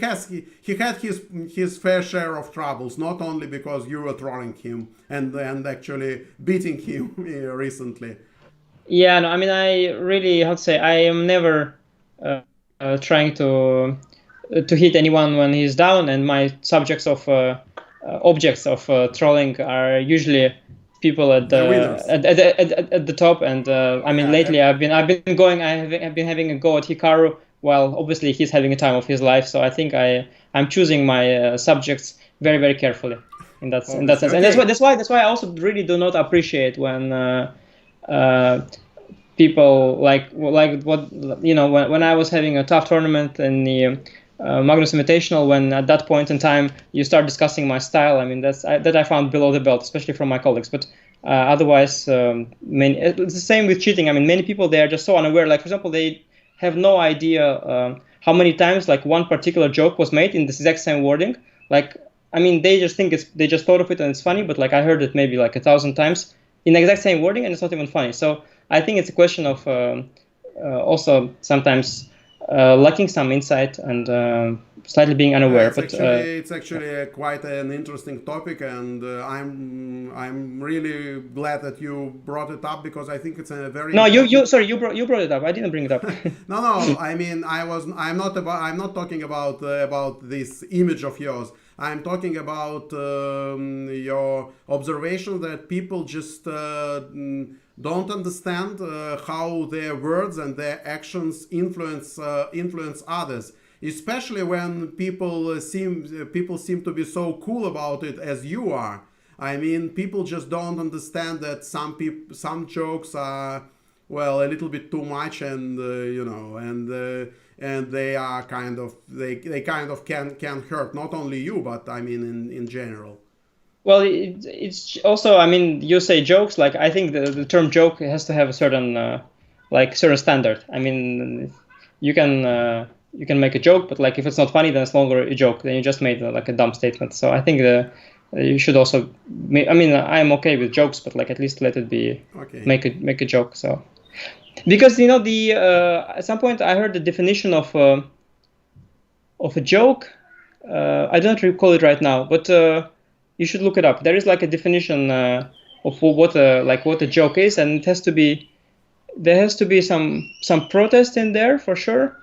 had his fair share of troubles, not only because you were trolling him and actually beating him recently. Yeah, no, I mean, I really, how to say, I am never trying to hit anyone when he's down, and my subjects of objects of trolling are usually people at the top. And I mean, lately I've been having a go at Hikaru. Well, obviously he's having a time of his life, so I think I'm choosing my subjects very, very carefully in that sense. Okay. And that's why I also really do not appreciate when people like what when I was having a tough tournament in the Magnus Invitational, when at that point in time you start discussing my style. I mean, that I found below the belt, especially from my colleagues. But otherwise, it's the same with cheating. I mean, many people, they are just so unaware. Like, for example, they have no idea how many times like one particular joke was made in this exact same wording. Like, I mean, they just think they just thought of it and it's funny, but like I heard it maybe like 1,000 times in the exact same wording, and it's not even funny. So I think it's a question of also sometimes lacking some insight and slightly being unaware. It's actually quite an interesting topic, and I'm really glad that you brought it up, because I think it's a very no you brought it up. I didn't bring it up. no, I mean, I'm not talking about this image of yours. I'm talking about your observation that people just don't understand how their words and their actions influence others, especially when people seem to be so cool about it as you are. I mean, people just don't understand that some jokes are, well, a little bit too much, and and they are they kind of can hurt not only you, but I mean in general. Well, it's also, I mean, you say jokes, like I think the term joke has to have a certain certain standard. I mean, you can make a joke, but like if it's not funny, then it's no longer a joke. Then you just made like a dumb statement. So I think you should also. I mean, I'm okay with jokes, but like at least let it be. Okay. Make a joke. So because the at some point I heard the definition of a joke. I don't recall it right now, but. You should look it up. There is like a definition of what a joke is, and there has to be some protest in there for sure.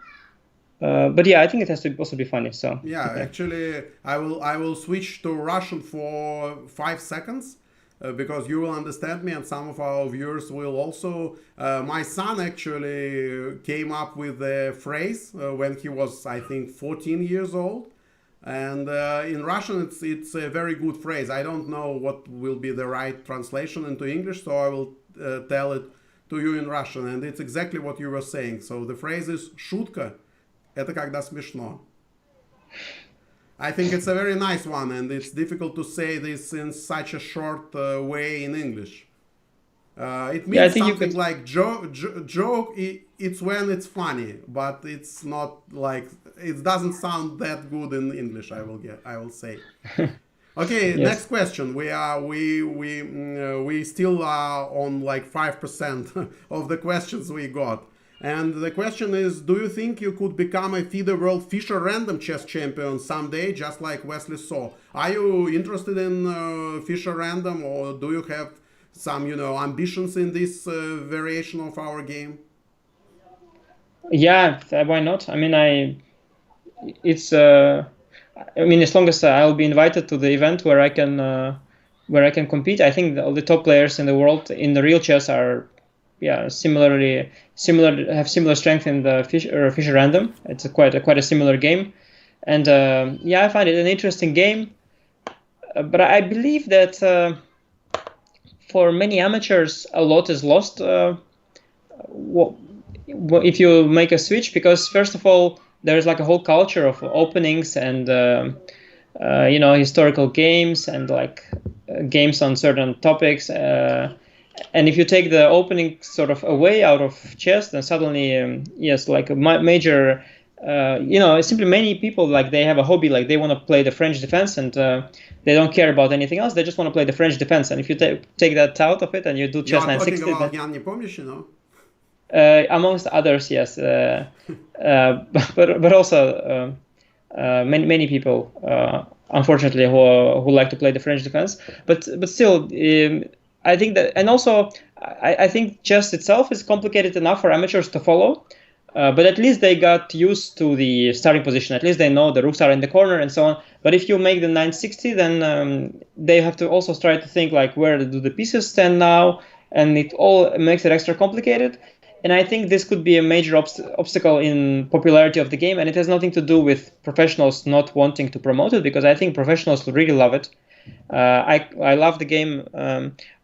But yeah, I think it has to also be funny. So yeah, okay. Actually, I will switch to Russian for 5 seconds because you will understand me, and some of our viewers will also. My son actually came up with the phrase when he was, I think, 14 years old. And in Russian, it's a very good phrase. I don't know what will be the right translation into English, so I will tell it to you in Russian. And it's exactly what you were saying. So the phrase is «шутка – это когда смешно». I think it's a very nice one, and it's difficult to say this in such a short way in English. It means something like joke. It's when it's funny, but it's not like it doesn't sound that good in English. I will say. Okay, yes. Next question. We still are on like 5% of the questions we got, and the question is: do you think you could become a FIDE World Fischer Random Chess Champion someday, just like Wesley Saw? Are you interested in Fischer Random, or do you have some ambitions in this variation of our game? Yeah, why not? I mean, as long as I'll be invited to the event where I can compete. I think all the top players in the world in the real chess are have similar strength in the Fischer Random. It's quite a similar game, and I find it an interesting game. But I believe that for many amateurs, a lot is lost if you make a switch, because first of all, there's like a whole culture of openings and historical games and like games on certain topics. And if you take the opening sort of away out of chess, then suddenly, like a major, simply many people, like they have a hobby, like they want to play the French defense, and they don't care about anything else. They just want to play the French defense. And if you take that out of it and you do chess 960, talking about Jan Nepomniachtchi, amongst others, yes, but also many people, unfortunately, who like to play the French defense. But still, I think that, and also I think chess itself is complicated enough for amateurs to follow. But at least they got used to the starting position. At least they know the rooks are in the corner and so on. But if you make the 960, then they have to also try to think like, where do the pieces stand now? And it all makes it extra complicated. And I think this could be a major obstacle in popularity of the game. And it has nothing to do with professionals not wanting to promote it, because I think professionals really love it. I love the game.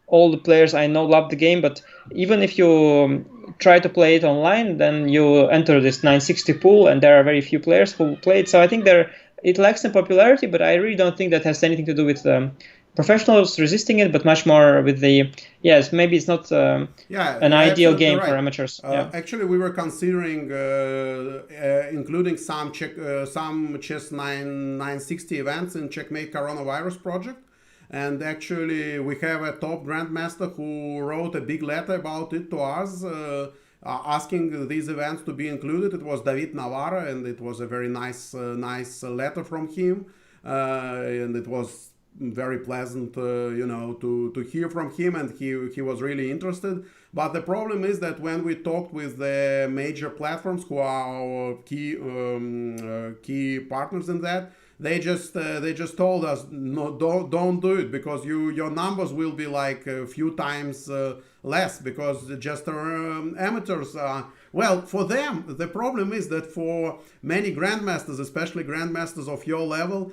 All the players I know love the game. But even if you try to play it online, then you enter this 960 pool, and there are very few players who play it. So I think it lacks in popularity, but I really don't think that has anything to do with professionals resisting it, but much more with maybe it's not an ideal game for amateurs. Actually, we were considering including some chess 960 events in Checkmate Coronavirus project. And actually, we have a top grandmaster who wrote a big letter about it to us, asking these events to be included. It was David Navarro, and it was a very nice letter from him, and it was very pleasant, to hear from him, and he was really interested. But the problem is that when we talked with the major platforms who are our key partners in that, they just told us, no, don't do it, because your numbers will be like a few times less, because just amateurs. Well, for them, the problem is that for many grandmasters, especially grandmasters of your level,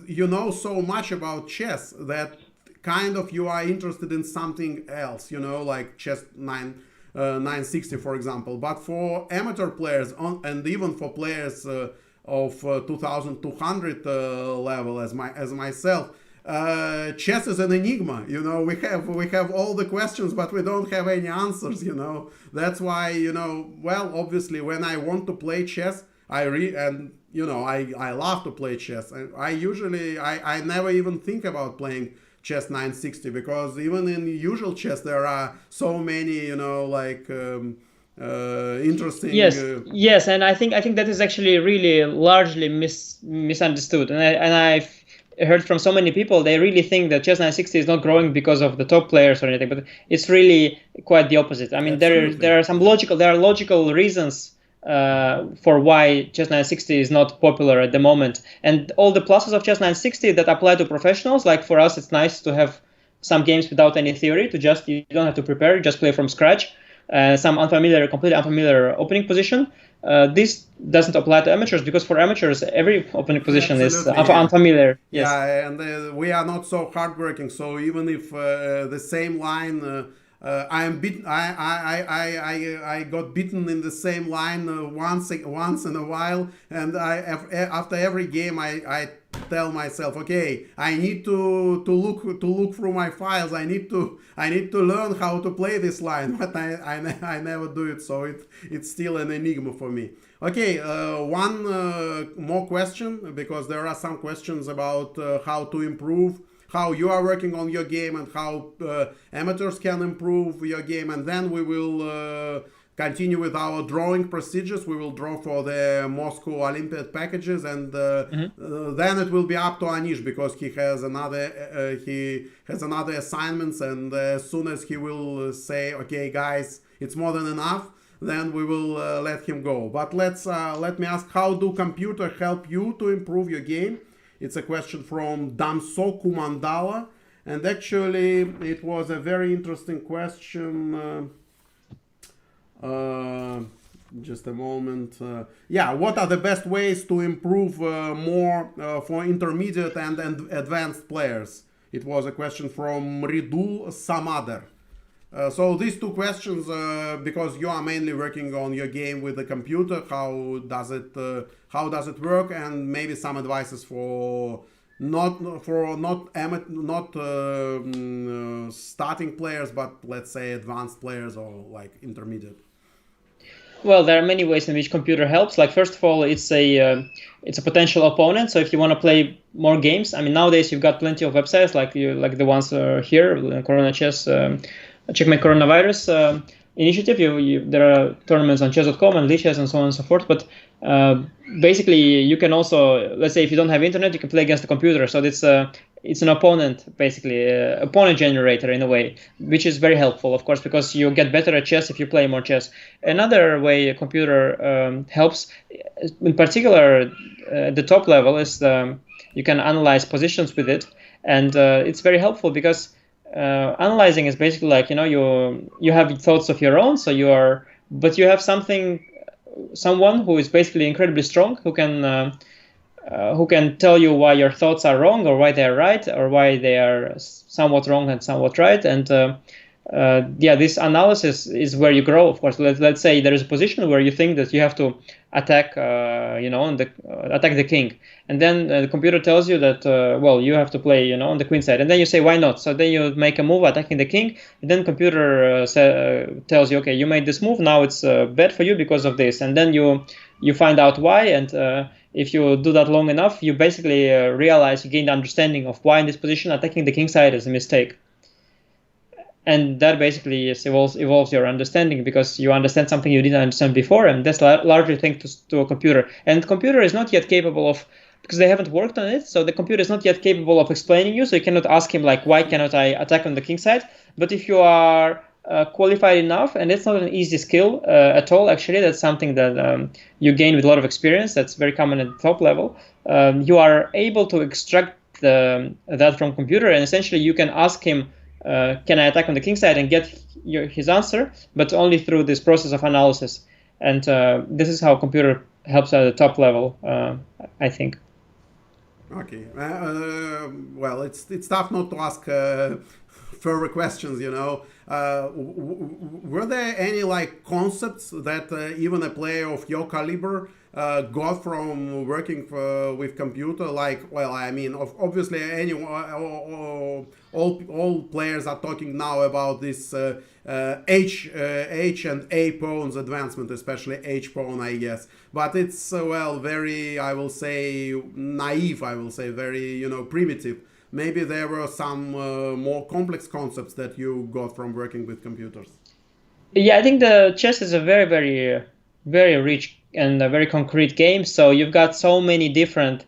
you know so much about chess that kind of you are interested in something else, like chess 960, for example. But for amateur players, and even for players of 2200 level as myself, chess is an enigma. We have all the questions, but we don't have any answers. That's why, well, obviously when I want to play chess, I love to play chess. I never even think about playing chess 960, because even in usual chess there are so many interesting. Yes, and I think that is actually really largely misunderstood, and I've heard from so many people, they really think that chess 960 is not growing because of the top players or anything, but it's really quite the opposite. I mean, there are logical reasons for why chess 960 is not popular at the moment, and all the pluses of chess 960 that apply to professionals, like for us, it's nice to have some games without any theory, you don't have to prepare, you just play from scratch. Some completely unfamiliar opening position. This doesn't apply to amateurs, because for amateurs, every opening position is unfamiliar. Yes. Yeah, and we are not so hardworking. So even if the same line, I got beaten in the same line once in a while, and after every game I tell myself, okay, I need to look through my files. I need to learn how to play this line, but I never do it. So it's still an enigma for me. Okay, one more question, because there are some questions about how to improve, how you are working on your game, and how amateurs can improve your game, and then we will continue with our drawing procedures. We will draw for the Moscow Olympiad packages, and then it will be up to Anish, because he has another assignments, and as soon as he will say, okay guys, it's more than enough, then we will let him go. But let me ask, how do computer help you to improve your game? It's a question from Damsoku Mandala, and actually it was a very interesting question. Just a moment. What are the best ways to improve more for intermediate and advanced players? It was a question from Ridul Samader. So these two questions, because you are mainly working on your game with the computer, how does it work, and maybe some advices for not starting players, but let's say advanced players or like intermediate. Well, there are many ways in which computer helps. Like, first of all, it's a potential opponent. So if you want to play more games, I mean, nowadays you've got plenty of websites like the ones here, Corona Chess, Checkmate Coronavirus initiative. There are tournaments on chess.com and Lichess and so on and so forth. But basically, you can also, let's say, if you don't have internet, you can play against the computer. So it's an opponent, basically, opponent generator in a way, which is very helpful, of course, because you get better at chess if you play more chess. Another way a computer helps, in particular, the top level, is you can analyze positions with it, and it's very helpful because analyzing is basically like, you have thoughts of your own, but you have someone who is basically incredibly strong, who can tell you why your thoughts are wrong, or why they are right, or why they are somewhat wrong and somewhat right. And this analysis is where you grow, of course. Let's say there is a position where you think that you have to attack, attack the king, and then the computer tells you that you have to play, on the queen side, and then you say, why not? So then you make a move attacking the king, and then computer tells you, okay, you made this move, now it's bad for you because of this, and then you find out why, and if you do that long enough, you basically realize, you gain the understanding of why in this position attacking the king side is a mistake. and that basically evolves your understanding, because you understand something you didn't understand before, and that's largely thanks to a computer. And the computer is not yet capable of, because they haven't worked on it, so the computer is not yet capable of explaining you, so you cannot ask him like, why cannot I attack on the king side? But if you are qualified enough, and it's not an easy skill at all, actually, that's something that you gain with a lot of experience, that's very common at the top level, you are able to extract that from computer, and essentially you can ask him, can I attack on the king side, and get his answer, but only through this process of analysis. And this is how computer helps at the top level, I think. Okay. Well, it's tough not to ask further questions. Were there any like concepts that even a player of your caliber got from working with computer? Like, well, I mean, obviously, all players are talking now about this H and A pawns advancement, especially H pawn, I guess. But it's well, very, I will say, naive. I will say very, primitive. Maybe there were some more complex concepts that you got from working with computers. Yeah, I think the chess is a very, very, very rich and a very concrete game. So you've got so many different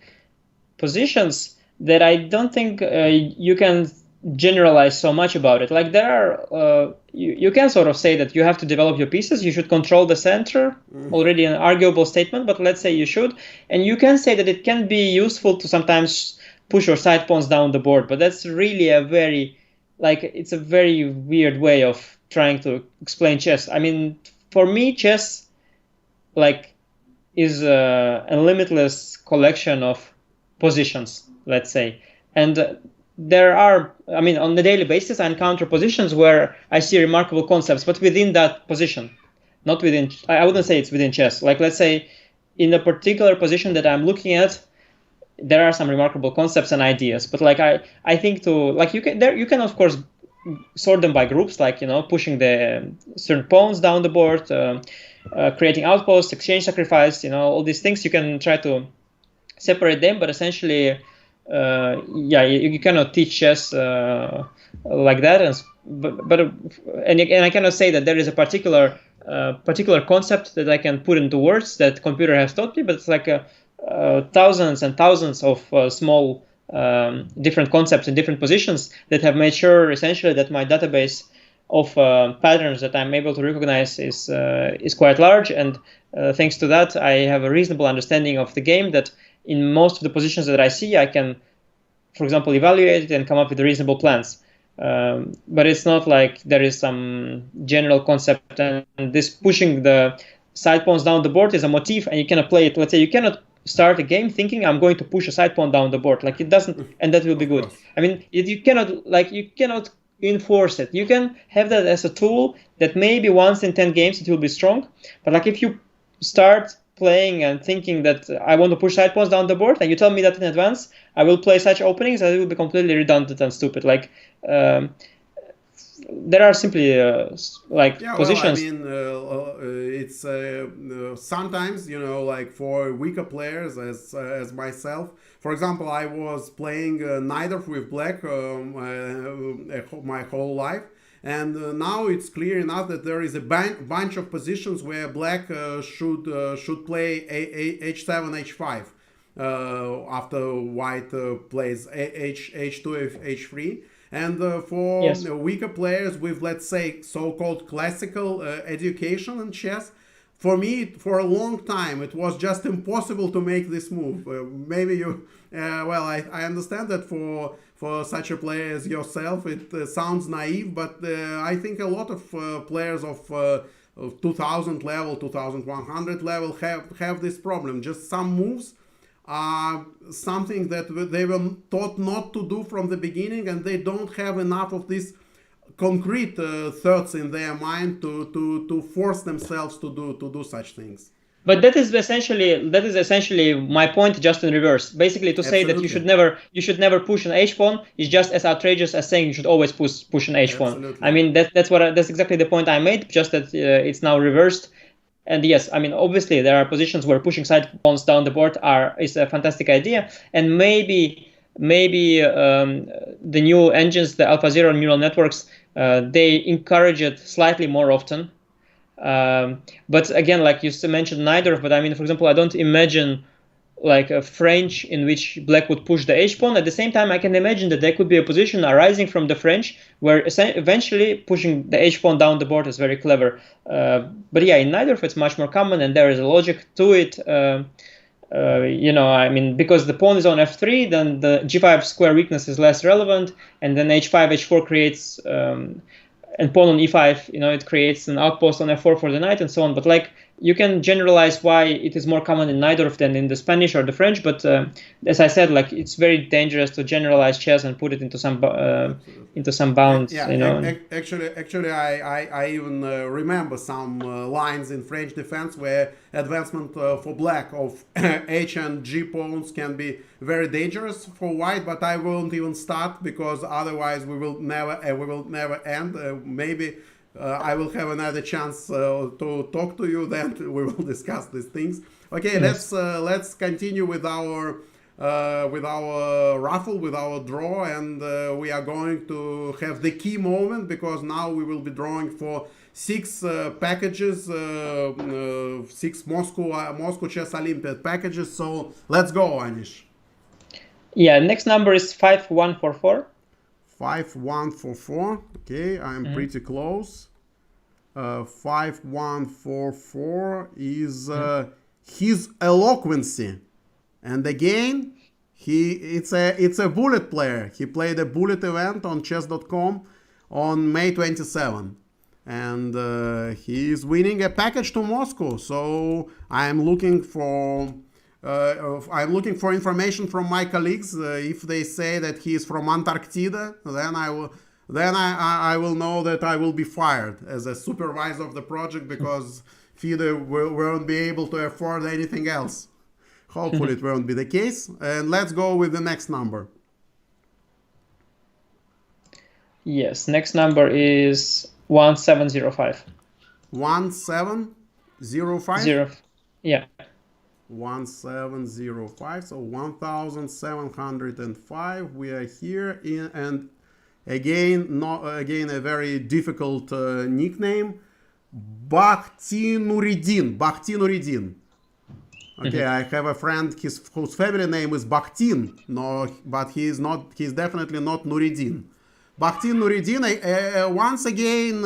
positions that I don't think you can generalize so much about it. Like there are, you can sort of say that you have to develop your pieces. You should control the center, already an arguable statement, but let's say you should. And you can say that it can be useful to sometimes push your side pawns down the board, but that's really it's a very weird way of trying to explain chess. I mean, for me, chess is a limitless collection of positions, let's say. And there are, I mean, on a daily basis, I encounter positions where I see remarkable concepts, but within that position, not within, I wouldn't say it's within chess. Like, let's say in a particular position that I'm looking at, there are some remarkable concepts and ideas, but I think you can of course sort them by groups, pushing the certain pawns down the board, creating outposts, exchange sacrifice, all these things. You can try to separate them, but essentially, you cannot teach chess like that. And I cannot say that there is a particular concept that I can put into words that computer has taught me, but it's like thousands and thousands of small different concepts in different positions that have made sure essentially that my database of patterns that I'm able to recognize is quite large, and thanks to that I have a reasonable understanding of the game, that in most of the positions that I see I can, for example, evaluate it and come up with reasonable plans. But it's not like there is some general concept, and this pushing the side pawns down the board is a motif, and you cannot play it. Let's say you cannot start a game thinking I'm going to push a side pawn down the board. Like, it doesn't, and that will be good. I mean, you cannot enforce it. You can have that as a tool that maybe once in 10 games it will be strong. But like, if you start playing and thinking that I want to push side pawns down the board, and you tell me that in advance, I will play such openings that it will be completely redundant and stupid. Like, there are simply positions. Well, I mean, it's sometimes, like for weaker players as myself. For example, I was playing neither with black my whole life, and now it's clear enough that there is a bunch of positions where black should play h7, h5 after white plays h2, h3. And for weaker players with, let's say, so-called classical education in chess, for me, for a long time, it was just impossible to make this move. Maybe you, I understand that for such a player as yourself, it sounds naive, but I think a lot of players of 2000 level, 2100 level have this problem. Just some moves are something that they were taught not to do from the beginning, and they don't have enough of these concrete thoughts in their mind to force themselves to do such things. But that is essentially my point, just in reverse. Basically, to say that you should never push an h pawn is just as outrageous as saying you should always push an h pawn. I mean, that's exactly the point I made. Just that it's now reversed. And yes, I mean, obviously there are positions where pushing side pawns down the board is a fantastic idea, and maybe the new engines, the AlphaZero neural networks, they encourage it slightly more often. But again, like you mentioned, neither. But I mean, for example, I don't imagine like a French in which black would push the h pawn. At the same time, I can imagine that there could be a position arising from the French where eventually pushing the h pawn down the board is very clever. But yeah, in neither it's much more common, and there is a logic to it. I mean, because the pawn is on f3, then the g5 square weakness is less relevant, and then h5, h4 creates, and pawn on e5, it creates an outpost on f4 for the knight and so on. But like, you can generalize why it is more common in neither than in the Spanish or the French. But as I said, like, it's very dangerous to generalize chess and put it into some bounds. Yeah, actually, I even remember some lines in French defense where advancement for black of h and g pawns can be very dangerous for white. But I won't even start, because otherwise we will never end. Maybe. I will have another chance to talk to you. Then we will discuss these things. Okay, yes. Let's continue with our raffle, with our draw, and we are going to have the key moment, because now we will be drawing for 6 packages, 6 Moscow Chess Olympiad packages. So let's go, Anish. Yeah, next number is 5144. 5144. Okay, I'm pretty close. 5144 is his eloquency, and again, it's a bullet player. He played a bullet event on chess.com on May 27, and he is winning a package to Moscow. So I'm looking for information from my colleagues. If they say that he is from Antarctica, then I will know that I will be fired as a supervisor of the project, because FIDE won't be able to afford anything else. Hopefully it won't be the case. And let's go with the next number. Yes, next number is 1705. 1705? Yeah. 1705, so 1705. We are here and again a very difficult nickname, Bakhtinuridin. Okay, I have a friend whose family name is Bakhtin, but he's definitely not Nuridin. Bakhtinuridin, once again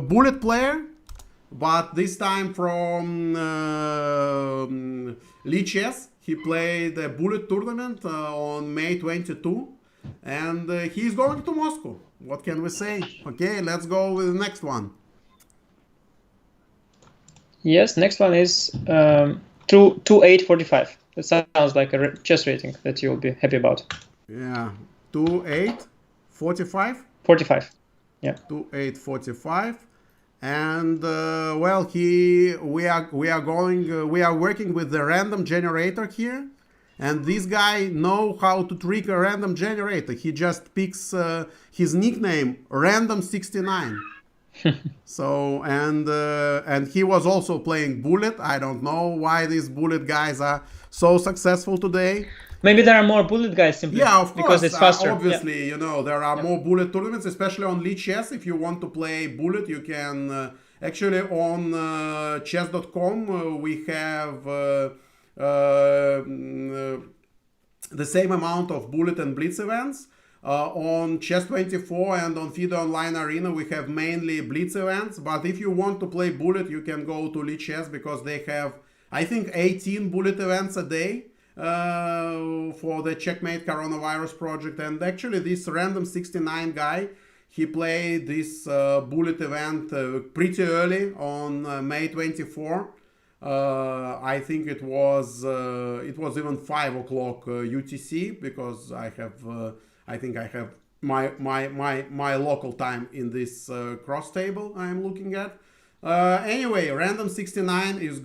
bullet player, but this time from Chess. He played a bullet tournament on May 22, and he's going to Moscow. What can we say? Okay, let's go with the next one. Yes, next one is 2845. That sounds like a chess rating that you'll be happy about. Yeah, 2845? 45, yeah. 2845. And well, we are working with the random generator here, and this guy know how to trick a random generator. He just picks his nickname Random69. So and he was also playing bullet. I don't know why these bullet guys are so successful today. Maybe there are more bullet guys simply. Yeah, of course. Because it's faster. Obviously, there are more bullet tournaments, especially on Chess. If you want to play bullet, you can actually on chess.com we have the same amount of bullet and blitz events. On Chess24 and on FIDE Online Arena we have mainly blitz events. But if you want to play bullet, you can go to Chess, because they have, I think, 18 bullet events a day. For the Checkmate coronavirus project. And actually this Random69 guy, he played this bullet event pretty early on May 24. I think it was even 5 o'clock UTC, because I think I have my local time in this cross table I am looking at. Anyway, Random69 is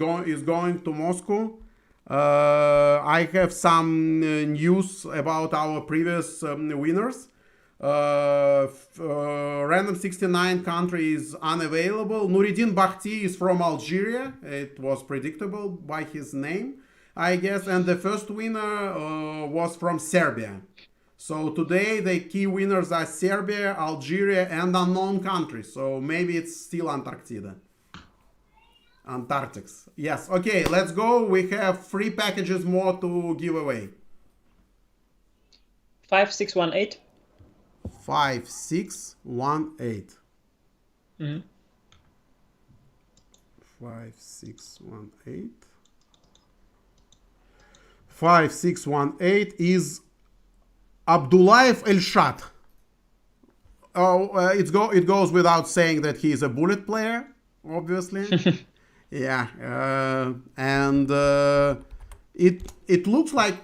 going to Moscow. I have some news about our previous winners. Random69 country is unavailable. Nuridin Bakhti is from Algeria. It was predictable by his name, I guess. And the first winner was from Serbia. So today the key winners are Serbia, Algeria, and unknown countries. So maybe it's still Antarctica. Antarctics. Yes. Okay, let's go. We have 3 packages more to give away. 5618. 5618. Mm-hmm. 5618. 5618 is Abdullayev Elshad. Oh, it goes without saying that he is a bullet player, obviously. Yeah, and it looks like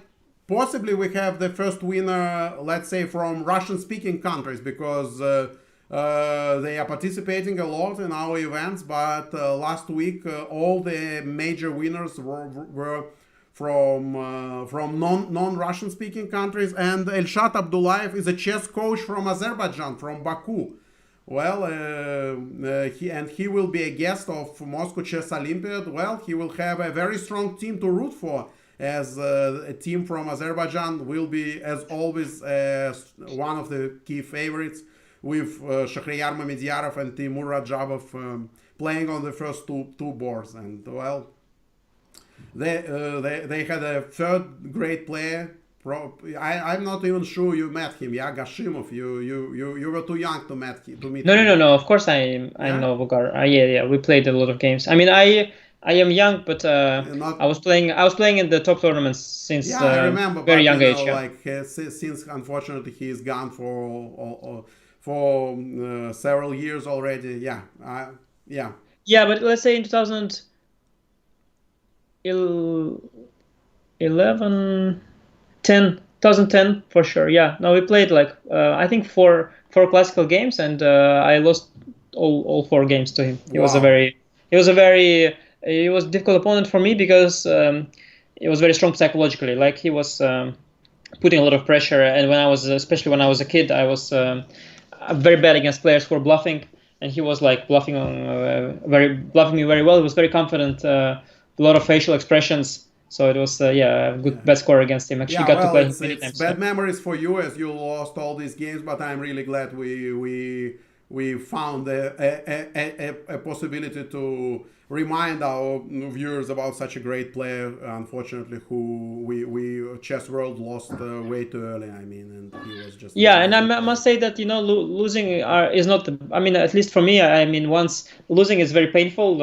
possibly we have the first winner, let's say, from Russian-speaking countries, because they are participating a lot in our events. But last week, all the major winners were from non-Russian speaking countries, and Elshad Abdullayev is a chess coach from Azerbaijan, from Baku. Well, he will be a guest of Moscow Chess Olympiad. Well, he will have a very strong team to root for, as a team from Azerbaijan will be, as always, one of the key favorites, with Shahryar Mamediyarov and Timur Rajabov playing on the first two boards. And well, they had a third great player. I'm not even sure you met him. Yeah, Gashimov. You were too young to meet him. No. Of course I know Vogar. Yeah. We played a lot of games. I mean, I am young, but I was playing in the top tournaments since I remember, very young age. Like since unfortunately he is gone for several years already. Yeah. Yeah, but let's say in 2010 for sure. Yeah. No, we played like I think four classical games, and I lost all 4 games to him. He was a very difficult opponent for me, because he was very strong psychologically. Like, he was putting a lot of pressure, and especially when I was a kid, I was very bad against players who were bluffing, and he was like bluffing me very well. He was very confident, a lot of facial expressions. So it was a good bad score against him. Actually, got to play him many times. Bad memories for you, as you lost all these games. But I'm really glad we found a possibility to remind our viewers about such a great player, unfortunately, who we chess world lost way too early. I mean, and he was just and I must say that losing is not. I mean, at least for me, I mean, once losing is very painful.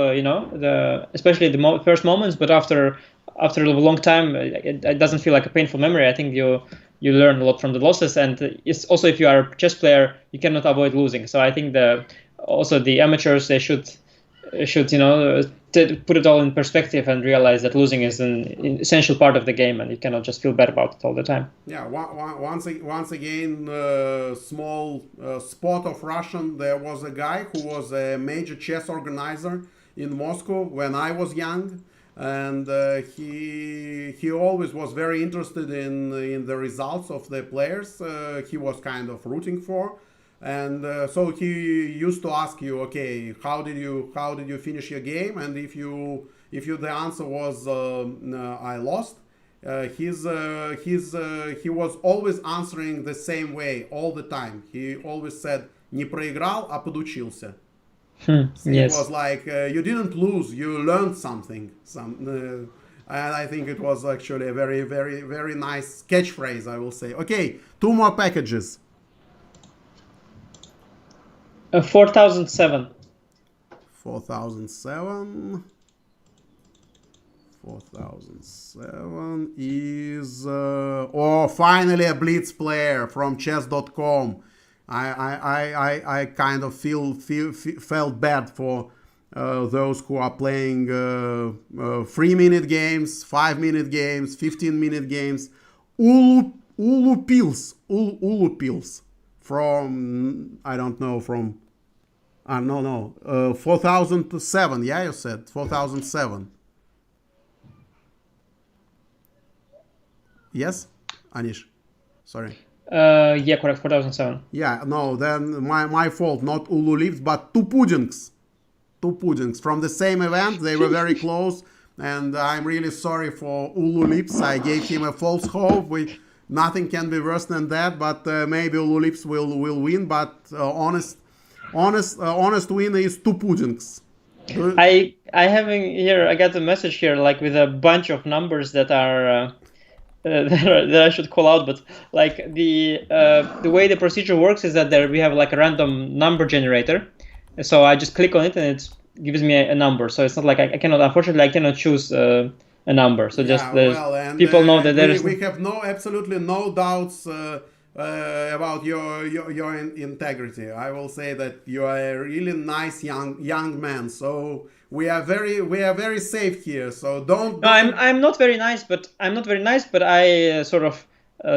Especially the first moments, but after a long time, it doesn't feel like a painful memory. I think you learn a lot from the losses, and it's also, if you are a chess player, you cannot avoid losing. So I think also the amateurs, they should put it all in perspective and realize that losing is an essential part of the game, and you cannot just feel bad about it all the time. Yeah, once again, small spot of Russian. There was a guy who was a major chess organizer in Moscow when I was young. And he always was very interested in the results of the players he was kind of rooting for, and so he used to ask you, okay, how did you finish your game? And if the answer was I lost, he was always answering the same way all the time. He always said, "Не проиграл, а подучился." Yes. It was like you didn't lose, you learned something. And I think it was actually a very, very, very nice catchphrase, I will say. Okay, 2 more packages. 4007. 4007. 4007 is finally a Blitz player from chess.com. I kind of felt bad for those who are playing 3-minute games, 5-minute games, 15-minute games. Ulu Pils from, I don't know, from 4007. Yeah, you said 4007. Yes, Anish, sorry. Yeah, correct, 4007. Yeah, no, then my fault, not Ulu Lips, but two puddings from the same event. They were very close, and I'm really sorry for Ulu Lips. I gave him a false hope. nothing can be worse than that. But maybe Lulips will win. But honest win is 2 puddings. I having here. I got a message here, like with a bunch of numbers that are. That I should call out, but like the way the procedure works is that we have like a random number generator, so I just click on it and it gives me a number. So it's not like I cannot, unfortunately, I cannot choose a number. So just people know that there is. We have absolutely no doubts about your integrity. I will say that you are a really nice young man. So we are very safe here. So don't. No, I'm not very nice, but I sort of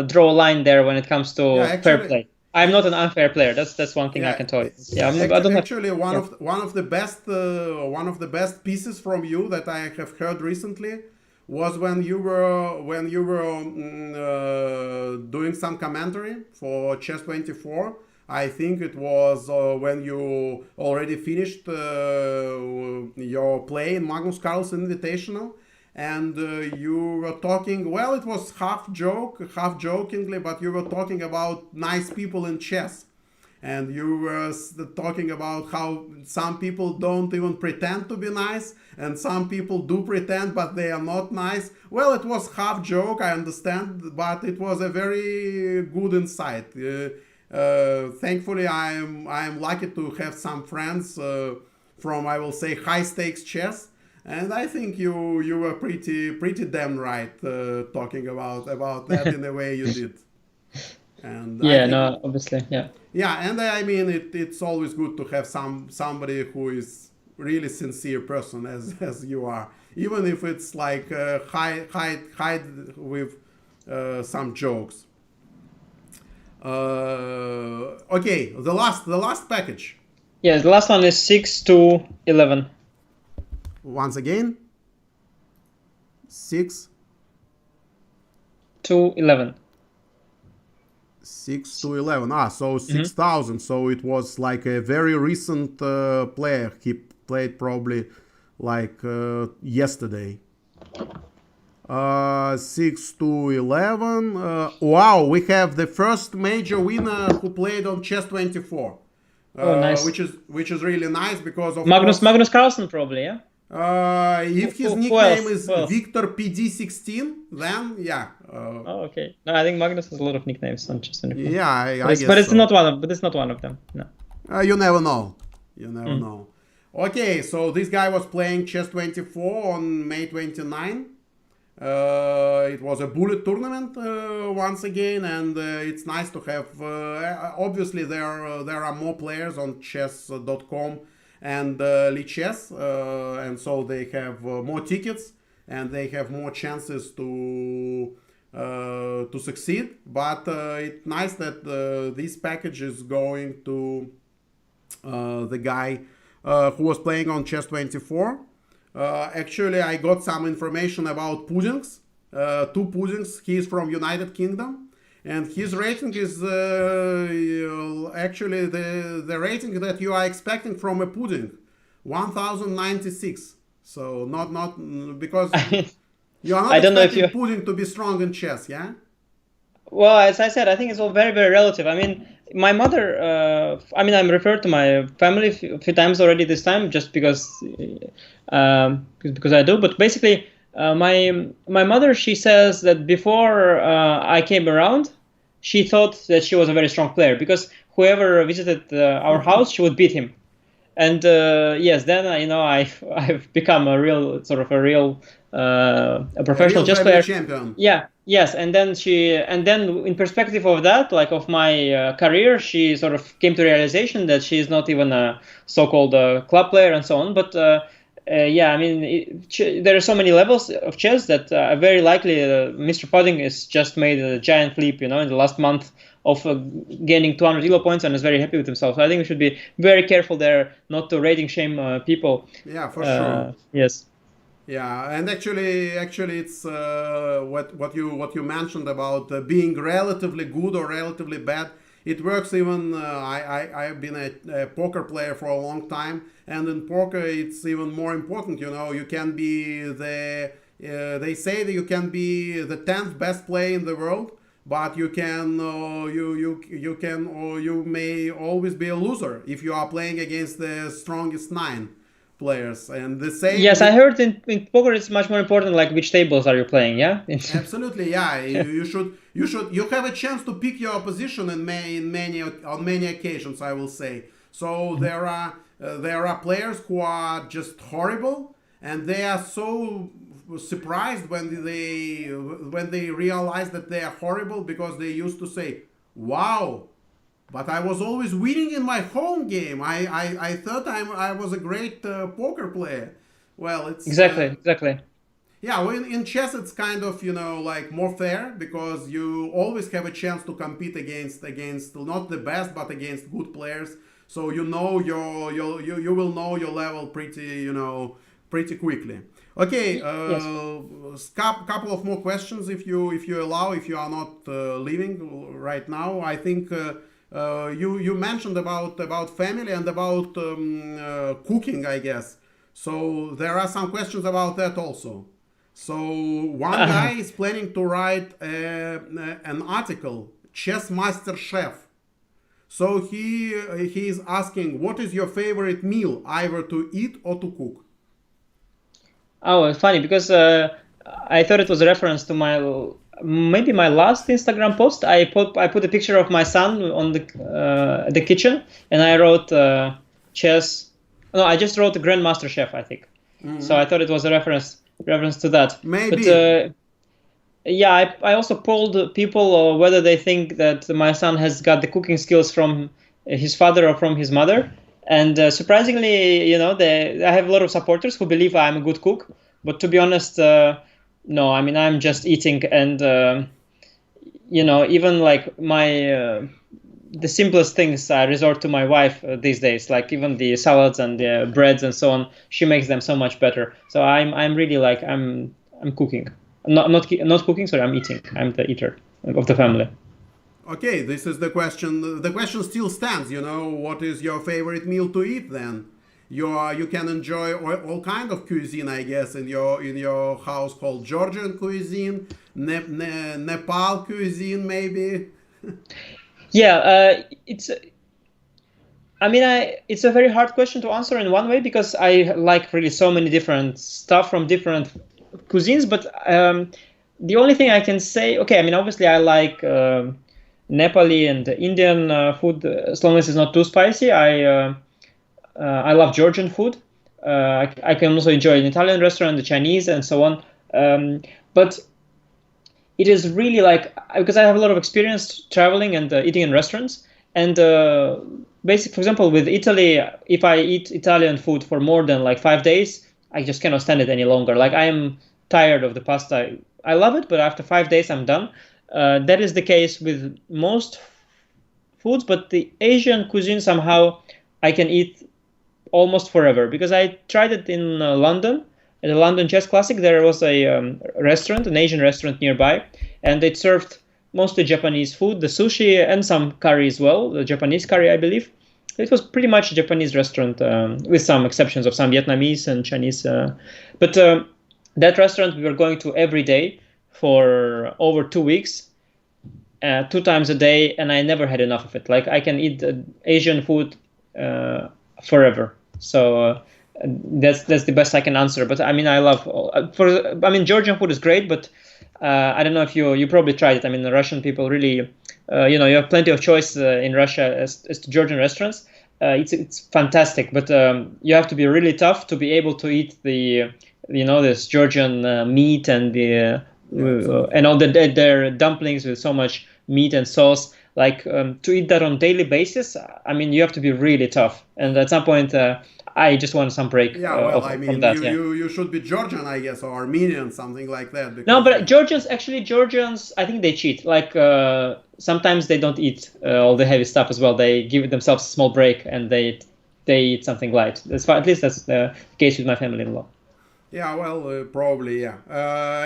draw a line there when it comes to fair play. I'm not an unfair player. That's one thing I can tell you. Yeah, one of the best pieces from you that I have heard recently was when you were doing some commentary for Chess24. I think it was when you already finished your play in Magnus Carlsen Invitational, and you were talking. Well, it was half jokingly, but you were talking about nice people in chess, and you were talking about how some people don't even pretend to be nice, and some people do pretend, but they are not nice. Well, it was half joke, I understand, but it was a very good insight. Thankfully, I am lucky to have some friends from, I will say, high stakes chess, and I think you were pretty damn right talking about that in the way you did. And obviously, yeah. Yeah, and I mean it's always good to have somebody who is really sincere person as you are, even if it's like hide with some jokes. Okay, the last package. Yeah, the last one is 6-11. Once again, 6-11. 6-11. So 6,000. So it was like a very recent player. He played probably like yesterday. 6-11. Wow, we have the first major winner who played on Chess24. Nice. Which is really nice because of Magnus Carlsen probably, yeah. If his nickname is Victor PD16, then yeah. Okay. No, I think Magnus has a lot of nicknames on Chess24. Yeah, I guess. But it's not one of them. No. You never know. Know. Okay, so this guy was playing Chess24 on May 29. It was a bullet tournament once again, and it's nice to have. Obviously, there are more players on chess.com and Lichess, and so they have more tickets and they have more chances to succeed. But it's nice that this package is going to the guy who was playing on Chess24. Actually, I got some information about puddings. 2 puddings. He's from United Kingdom, and his rating is actually the rating that you are expecting from a pudding, 1096. So not because you are not expecting pudding to be strong in chess, yeah. Well, as I said, I think it's all very, very relative. I mean, my mother, I'm referred to my family a few times already this time, just because I do. But basically, my mother, she says that before I came around, she thought that she was a very strong player because whoever visited our house, she would beat him. And yes, then I've become a professional chess player. Champion. Yeah. Yes, and then in perspective of that, like of my career, she sort of came to realization that she is not even a so-called club player and so on. But yeah, I mean, there are so many levels of chess that very likely Mr. Pudding has just made a giant leap, in the last month of gaining 200 elo points and is very happy with himself. So I think we should be very careful there, not to rating shame people. Yeah, for sure. Yes. Yeah, and actually, it's what you mentioned about being relatively good or relatively bad. It works even. I've been a poker player for a long time, and in poker, it's even more important. You can be they say that you can be the 10th best player in the world, but you can you may always be a loser if you are playing against the strongest nine players. And the same Yes, with I heard in poker it's much more important, like which tables are you playing, yeah? absolutely, yeah. You have a chance to pick your position in many on many occasions, I will say. So there are players who are just horrible, and they are so surprised when they realize that they are horrible, because they used to say, "Wow, but I was always winning in my home game. I thought I was a great poker player." Well, it's Exactly, exactly. yeah, well, in chess it's kind of like more fair, because you always have a chance to compete against not the best but against good players. So you will know your level pretty quickly. Okay, Yes. couple of more questions if you allow, if you are not leaving right now. I think you mentioned about family and about cooking, I guess. So there are some questions about that also. So one guy is planning to write an article, Chess Master Chef. So he is asking, what is your favorite meal, either to eat or to cook? Oh, it's funny because I thought it was a reference to my maybe my last Instagram post. I put a picture of my son on the kitchen, and I wrote chess. No, I just wrote the Grandmaster Chef, I think. So I thought it was a reference to that. But Maybe. yeah, I also polled people whether they think that my son has got the cooking skills from his father or from his mother. And surprisingly, I have a lot of supporters who believe I'm a good cook. But to be honest, no, I mean, I'm just eating. And, even like the simplest things, I resort to my wife these days, like even the salads and the breads and so on. She makes them so much better. So I'm really like, I'm cooking. Not cooking, sorry, I'm eating. I'm the eater of the family. Okay, this is the question. The question still stands. What is your favorite meal to eat? Then you can enjoy all kind of cuisine, I guess, in your household. Georgian cuisine, Nepal cuisine, maybe. Yeah, it's. I mean, it's a very hard question to answer in one way because I like really so many different stuff from different cuisines. But the only thing I can say, okay, I mean, obviously I like Nepali and Indian food as long as it's not too spicy. I love Georgian food. I can also enjoy an Italian restaurant, the Chinese, and so on. But it is really like because I have a lot of experience traveling and eating in restaurants. And for example, with Italy, if I eat Italian food for more than like 5 days, I just cannot stand it any longer. Like I am tired of the pasta. I love it, but after 5 days, I'm done. That is the case with most foods, but the Asian cuisine somehow I can eat almost forever because I tried it in London at the London Chess Classic. There was a restaurant, an Asian restaurant nearby, and it served mostly Japanese food, the sushi and some curry as well, the Japanese curry, I believe. It was pretty much a Japanese restaurant with some exceptions of some Vietnamese and Chinese. But that restaurant we were going to every day for over 2 weeks, 2 times a day, and I never had enough of it. Like I can eat Asian food forever. So that's the best I can answer. But I mean, I love Georgian food is great, but I don't know if you probably tried it. I mean, the Russian people really, you have plenty of choice in Russia as to Georgian restaurants. It's fantastic, but you have to be really tough to be able to eat this Georgian meat and and all their dumplings with so much meat and sauce. Like to eat that on daily basis, I mean, you have to be really tough. And at some point, I just want some break Yeah, well, I from mean, that. you, Yeah. you you should be Georgian, I guess, or Armenian, something like that, No, because but Georgians, I think they cheat. Like sometimes they don't eat all the heavy stuff as well. They give themselves a small break and they eat something light. At least that's the case with my family-in-law. yeah, well, probably, yeah.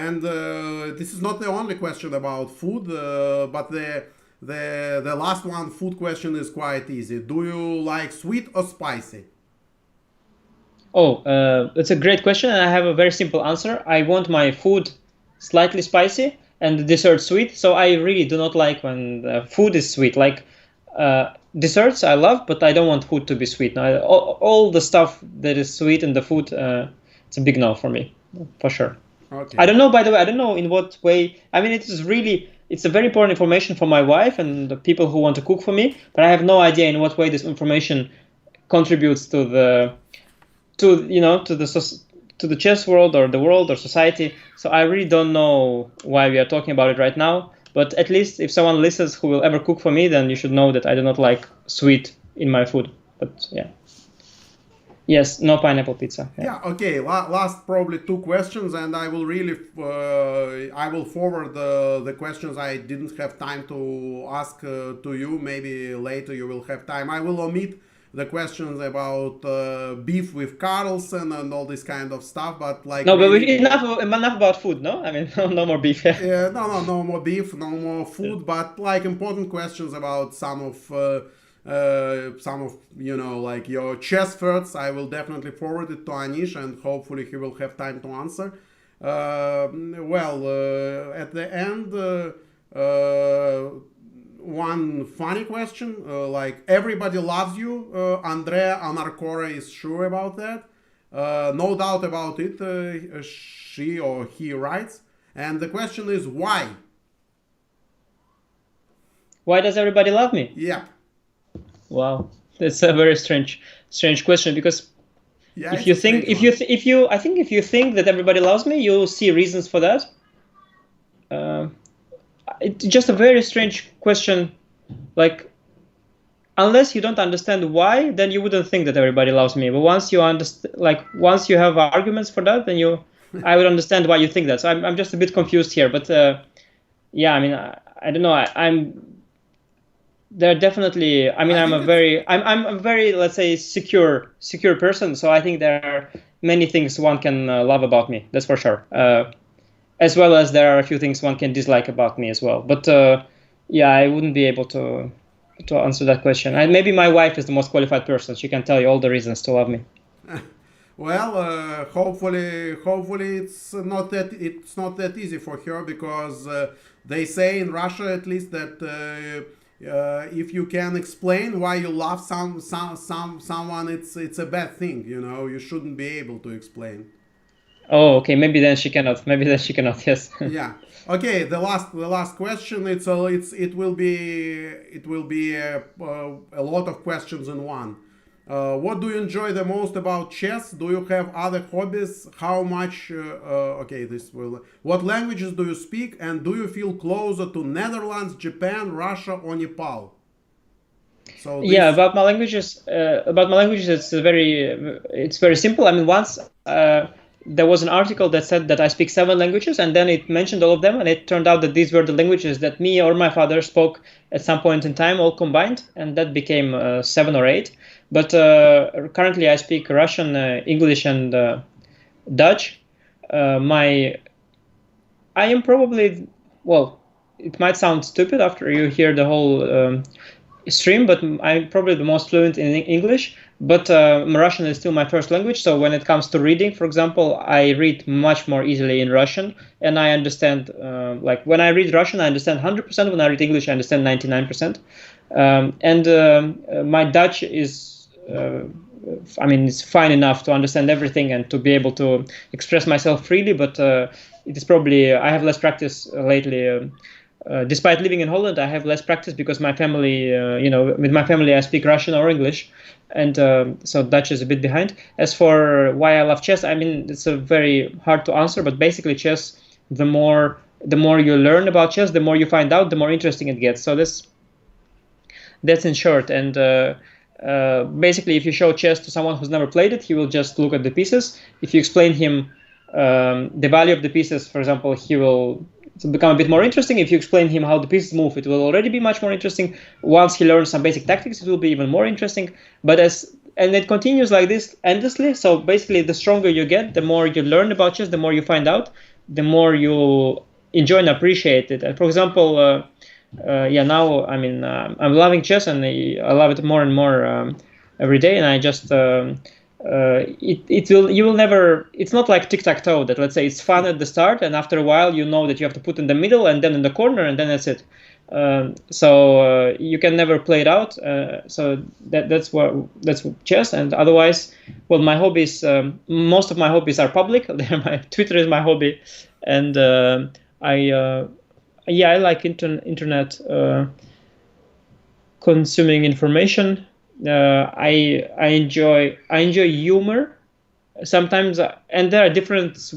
And this is not the only question about food, but the last one, food question, is quite easy. Do you like sweet or spicy? Oh, that's a great question, and I have a very simple answer. I want my food slightly spicy, and the dessert sweet. So I really do not like when food is sweet. Like desserts I love, but I don't want food to be sweet. No, all the stuff that is sweet in the food, it's a big no for me, for sure. Okay. I don't know, by the way, I don't know in what way. I mean, it's a very important information for my wife and the people who want to cook for me, but I have no idea in what way this information contributes to the chess world or the world or society. So I really don't know why we are talking about it right now. But at least if someone listens who will ever cook for me, then you should know that I do not like sweet in my food. But yeah. Yes, no pineapple pizza. Yeah, okay. Last probably two questions, and I will really I will forward the questions I didn't have time to ask to you. Maybe later you will have time. I will omit the questions about beef with Carlson and all this kind of stuff, but like no, but really, enough about food. No, I mean no more beef. Yeah, no more beef, no more food, but like important questions about some of like your chess thoughts. I will definitely forward it to Anish, and hopefully he will have time to answer. At the end, one funny question, like everybody loves you. Andrea Anarcora is sure about that. No doubt about it, she or he writes. And the question is why? Why does everybody love me? Yeah. Wow, that's a very strange question, because I think if you think that everybody loves me, you'll see reasons for that. It's just a very strange question. Like, unless you don't understand why, then you wouldn't think that everybody loves me. But once you understand, like once you have arguments for that, then I would understand why you think that. So I'm just a bit confused here. But yeah, I mean, I don't know. There are definitely. I mean, I'm a very, let's say, secure person. So I think there are many things one can love about me. That's for sure. As well as there are a few things one can dislike about me as well. But yeah, I wouldn't be able to answer that question. Maybe my wife is the most qualified person. She can tell you all the reasons to love me. Well, hopefully it's not that easy for her, because they say in Russia at least that if you can explain why you love someone, it's a bad thing. You shouldn't be able to explain. Oh, okay. Maybe then she cannot. Yes. Yeah. Okay. The last question. It will be a lot of questions in one. What do you enjoy the most about chess? Do you have other hobbies? How much? What languages do you speak? And do you feel closer to Netherlands, Japan, Russia, or Nepal? So yeah, about my languages. It's very simple. I mean, once there was an article that said that I speak 7 languages, and then it mentioned all of them, and it turned out that these were the languages that me or my father spoke at some point in time, all combined, and that became 7 or 8. But currently I speak Russian, English, and Dutch. I am probably, well, it might sound stupid after you hear the whole stream, but I'm probably the most fluent in English. But Russian is still my first language, so when it comes to reading, for example, I read much more easily in Russian, and I understand, like when I read Russian, I understand 100%. When I read English, I understand 99%. My Dutch is, it's fine enough to understand everything and to be able to express myself freely, but it is probably, I have less practice lately. Despite living in Holland, I have less practice because my family, with my family, I speak Russian or English, and so Dutch is a bit behind. As for why I love chess, I mean, it's a very hard to answer, but basically chess, the more you learn about chess, the more you find out, the more interesting it gets. So that's in short. And basically, if you show chess to someone who's never played it, he will just look at the pieces. If you explain him the value of the pieces, for example, he will become a bit more interesting. If you explain him how the pieces move, it will already be much more interesting. Once he learns some basic tactics, it will be even more interesting. And it continues like this endlessly. So basically, the stronger you get, the more you learn about chess, the more you find out, the more you enjoy and appreciate it. And for example, now I'm loving chess, and I love it more and more every day. And I just you will never. It's not like tic-tac-toe that, let's say, it's fun at the start, and after a while you know that you have to put in the middle and then in the corner, and then that's it. So you can never play it out. So that's chess. And otherwise, well, my hobbies, most of my hobbies are public. Twitter is my hobby, and I like internet consuming information. I enjoy humor sometimes, and there are different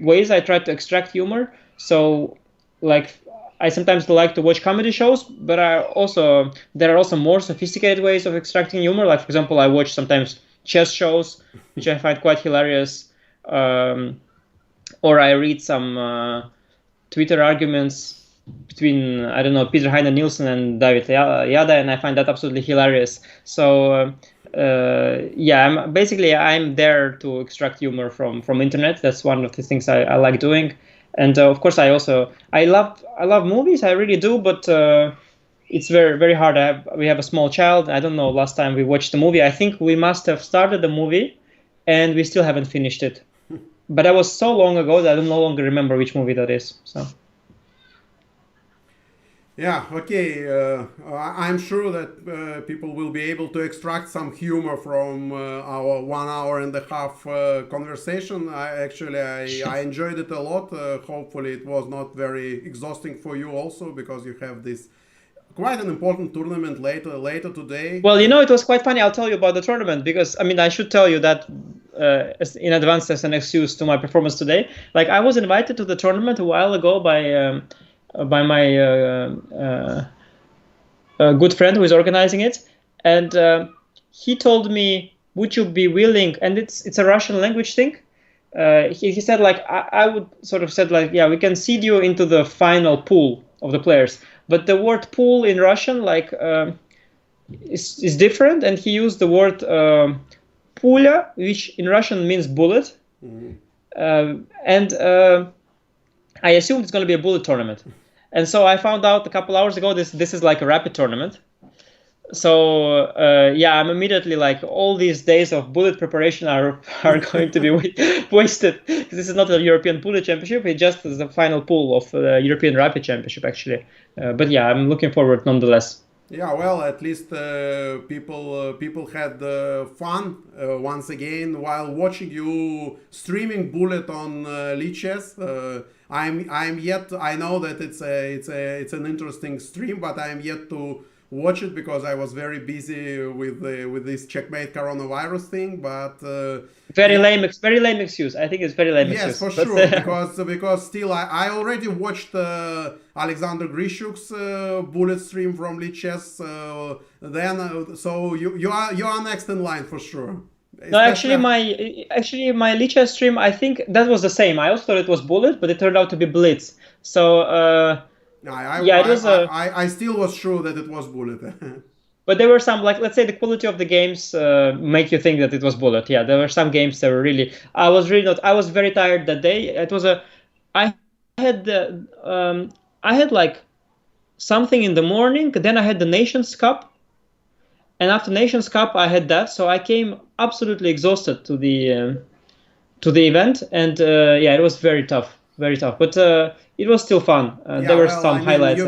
ways I try to extract humor. So, like, I sometimes like to watch comedy shows, but there are also more sophisticated ways of extracting humor. Like, for example, I watch sometimes chess shows, which I find quite hilarious, or I read some Twitter arguments between, I don't know, Peter Heine Nielsen and David Yada, and I find that absolutely hilarious. So I'm there to extract humor from internet. That's one of the things I like doing. And of course, I love movies. I really do, but it's very, very hard. We have a small child. I don't know. Last time we watched the movie, I think we must have started the movie, and we still haven't finished it. But that was so long ago that I no longer remember which movie that is. So. Yeah, okay. I'm sure that people will be able to extract some humor from our 1.5 hour conversation. I enjoyed it a lot. Hopefully, it was not very exhausting for you also, because you have this quite an important tournament later today. Well, it was quite funny. I'll tell you about the tournament, because I should tell you that in advance as an excuse to my performance today. Like, I was invited to the tournament a while ago by my good friend who is organizing it, and he told me, would you be willing, and it's a Russian language thing, he said, like, I would sort of said, like, yeah, we can seed you into the final pool of the players, but the word pool in Russian, like, is different, and he used the word pulya, which in Russian means bullet. And I assumed it's going to be a bullet tournament. And so I found out a couple hours ago this is like a rapid tournament. So I'm immediately like, all these days of bullet preparation are going to be wasted. This is not a European bullet championship. It just is the final pool of the European rapid championship, actually. But yeah, I'm looking forward nonetheless. Yeah, well, at least people had fun once again while watching you streaming bullet on Lichess. I know that it's an interesting stream, but I'm yet to watch it because I was very busy with this Checkmate coronavirus thing. But very lame excuse. I think it's very lame excuse. Yes, for sure. because still I already watched Alexander Grishuk's bullet stream from Lichess. So you are next in line for sure. No, actually, my Lichess stream, I think that was the same. I also thought it was bullet, but it turned out to be blitz. So I still was sure that it was bullet. But there were some, like, let's say the quality of the games make you think that it was bullet. Yeah, there were some games that were really. I was very tired that day. I had like something in the morning. Then I had the Nations Cup. And after Nations Cup, I had that, so I came absolutely exhausted to the event, and it was very tough, but it was still fun. There were some highlights.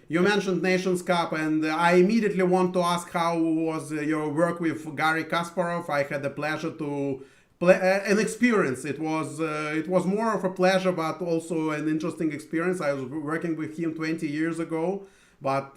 You mentioned Nations Cup, and I immediately want to ask, how was your work with Garry Kasparov? I had the pleasure to play an experience. It was more of a pleasure, but also an interesting experience. I was working with him 20 years ago. But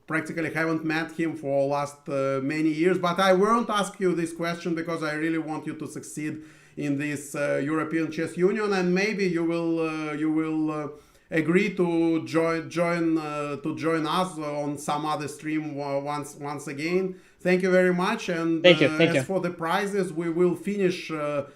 practically haven't met him for last many years. But I won't ask you this question because I really want you to succeed in this European Chess Union, and maybe you will agree to join us on some other stream once again. Thank you very much. And thank you. For the prizes, we will finish the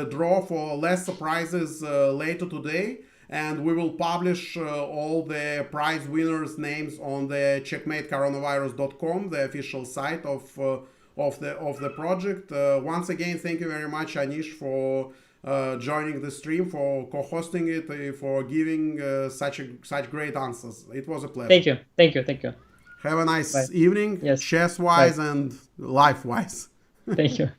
draw for less prizes later today. And we will publish all the prize winners' names on the checkmatecoronavirus.com, the official site of the project. Once again, thank you very much, Anish, for joining the stream, for co-hosting it, for giving such great answers. It was a pleasure. Thank you. Have a nice Bye. evening, yes. chess-wise and life-wise. Thank you.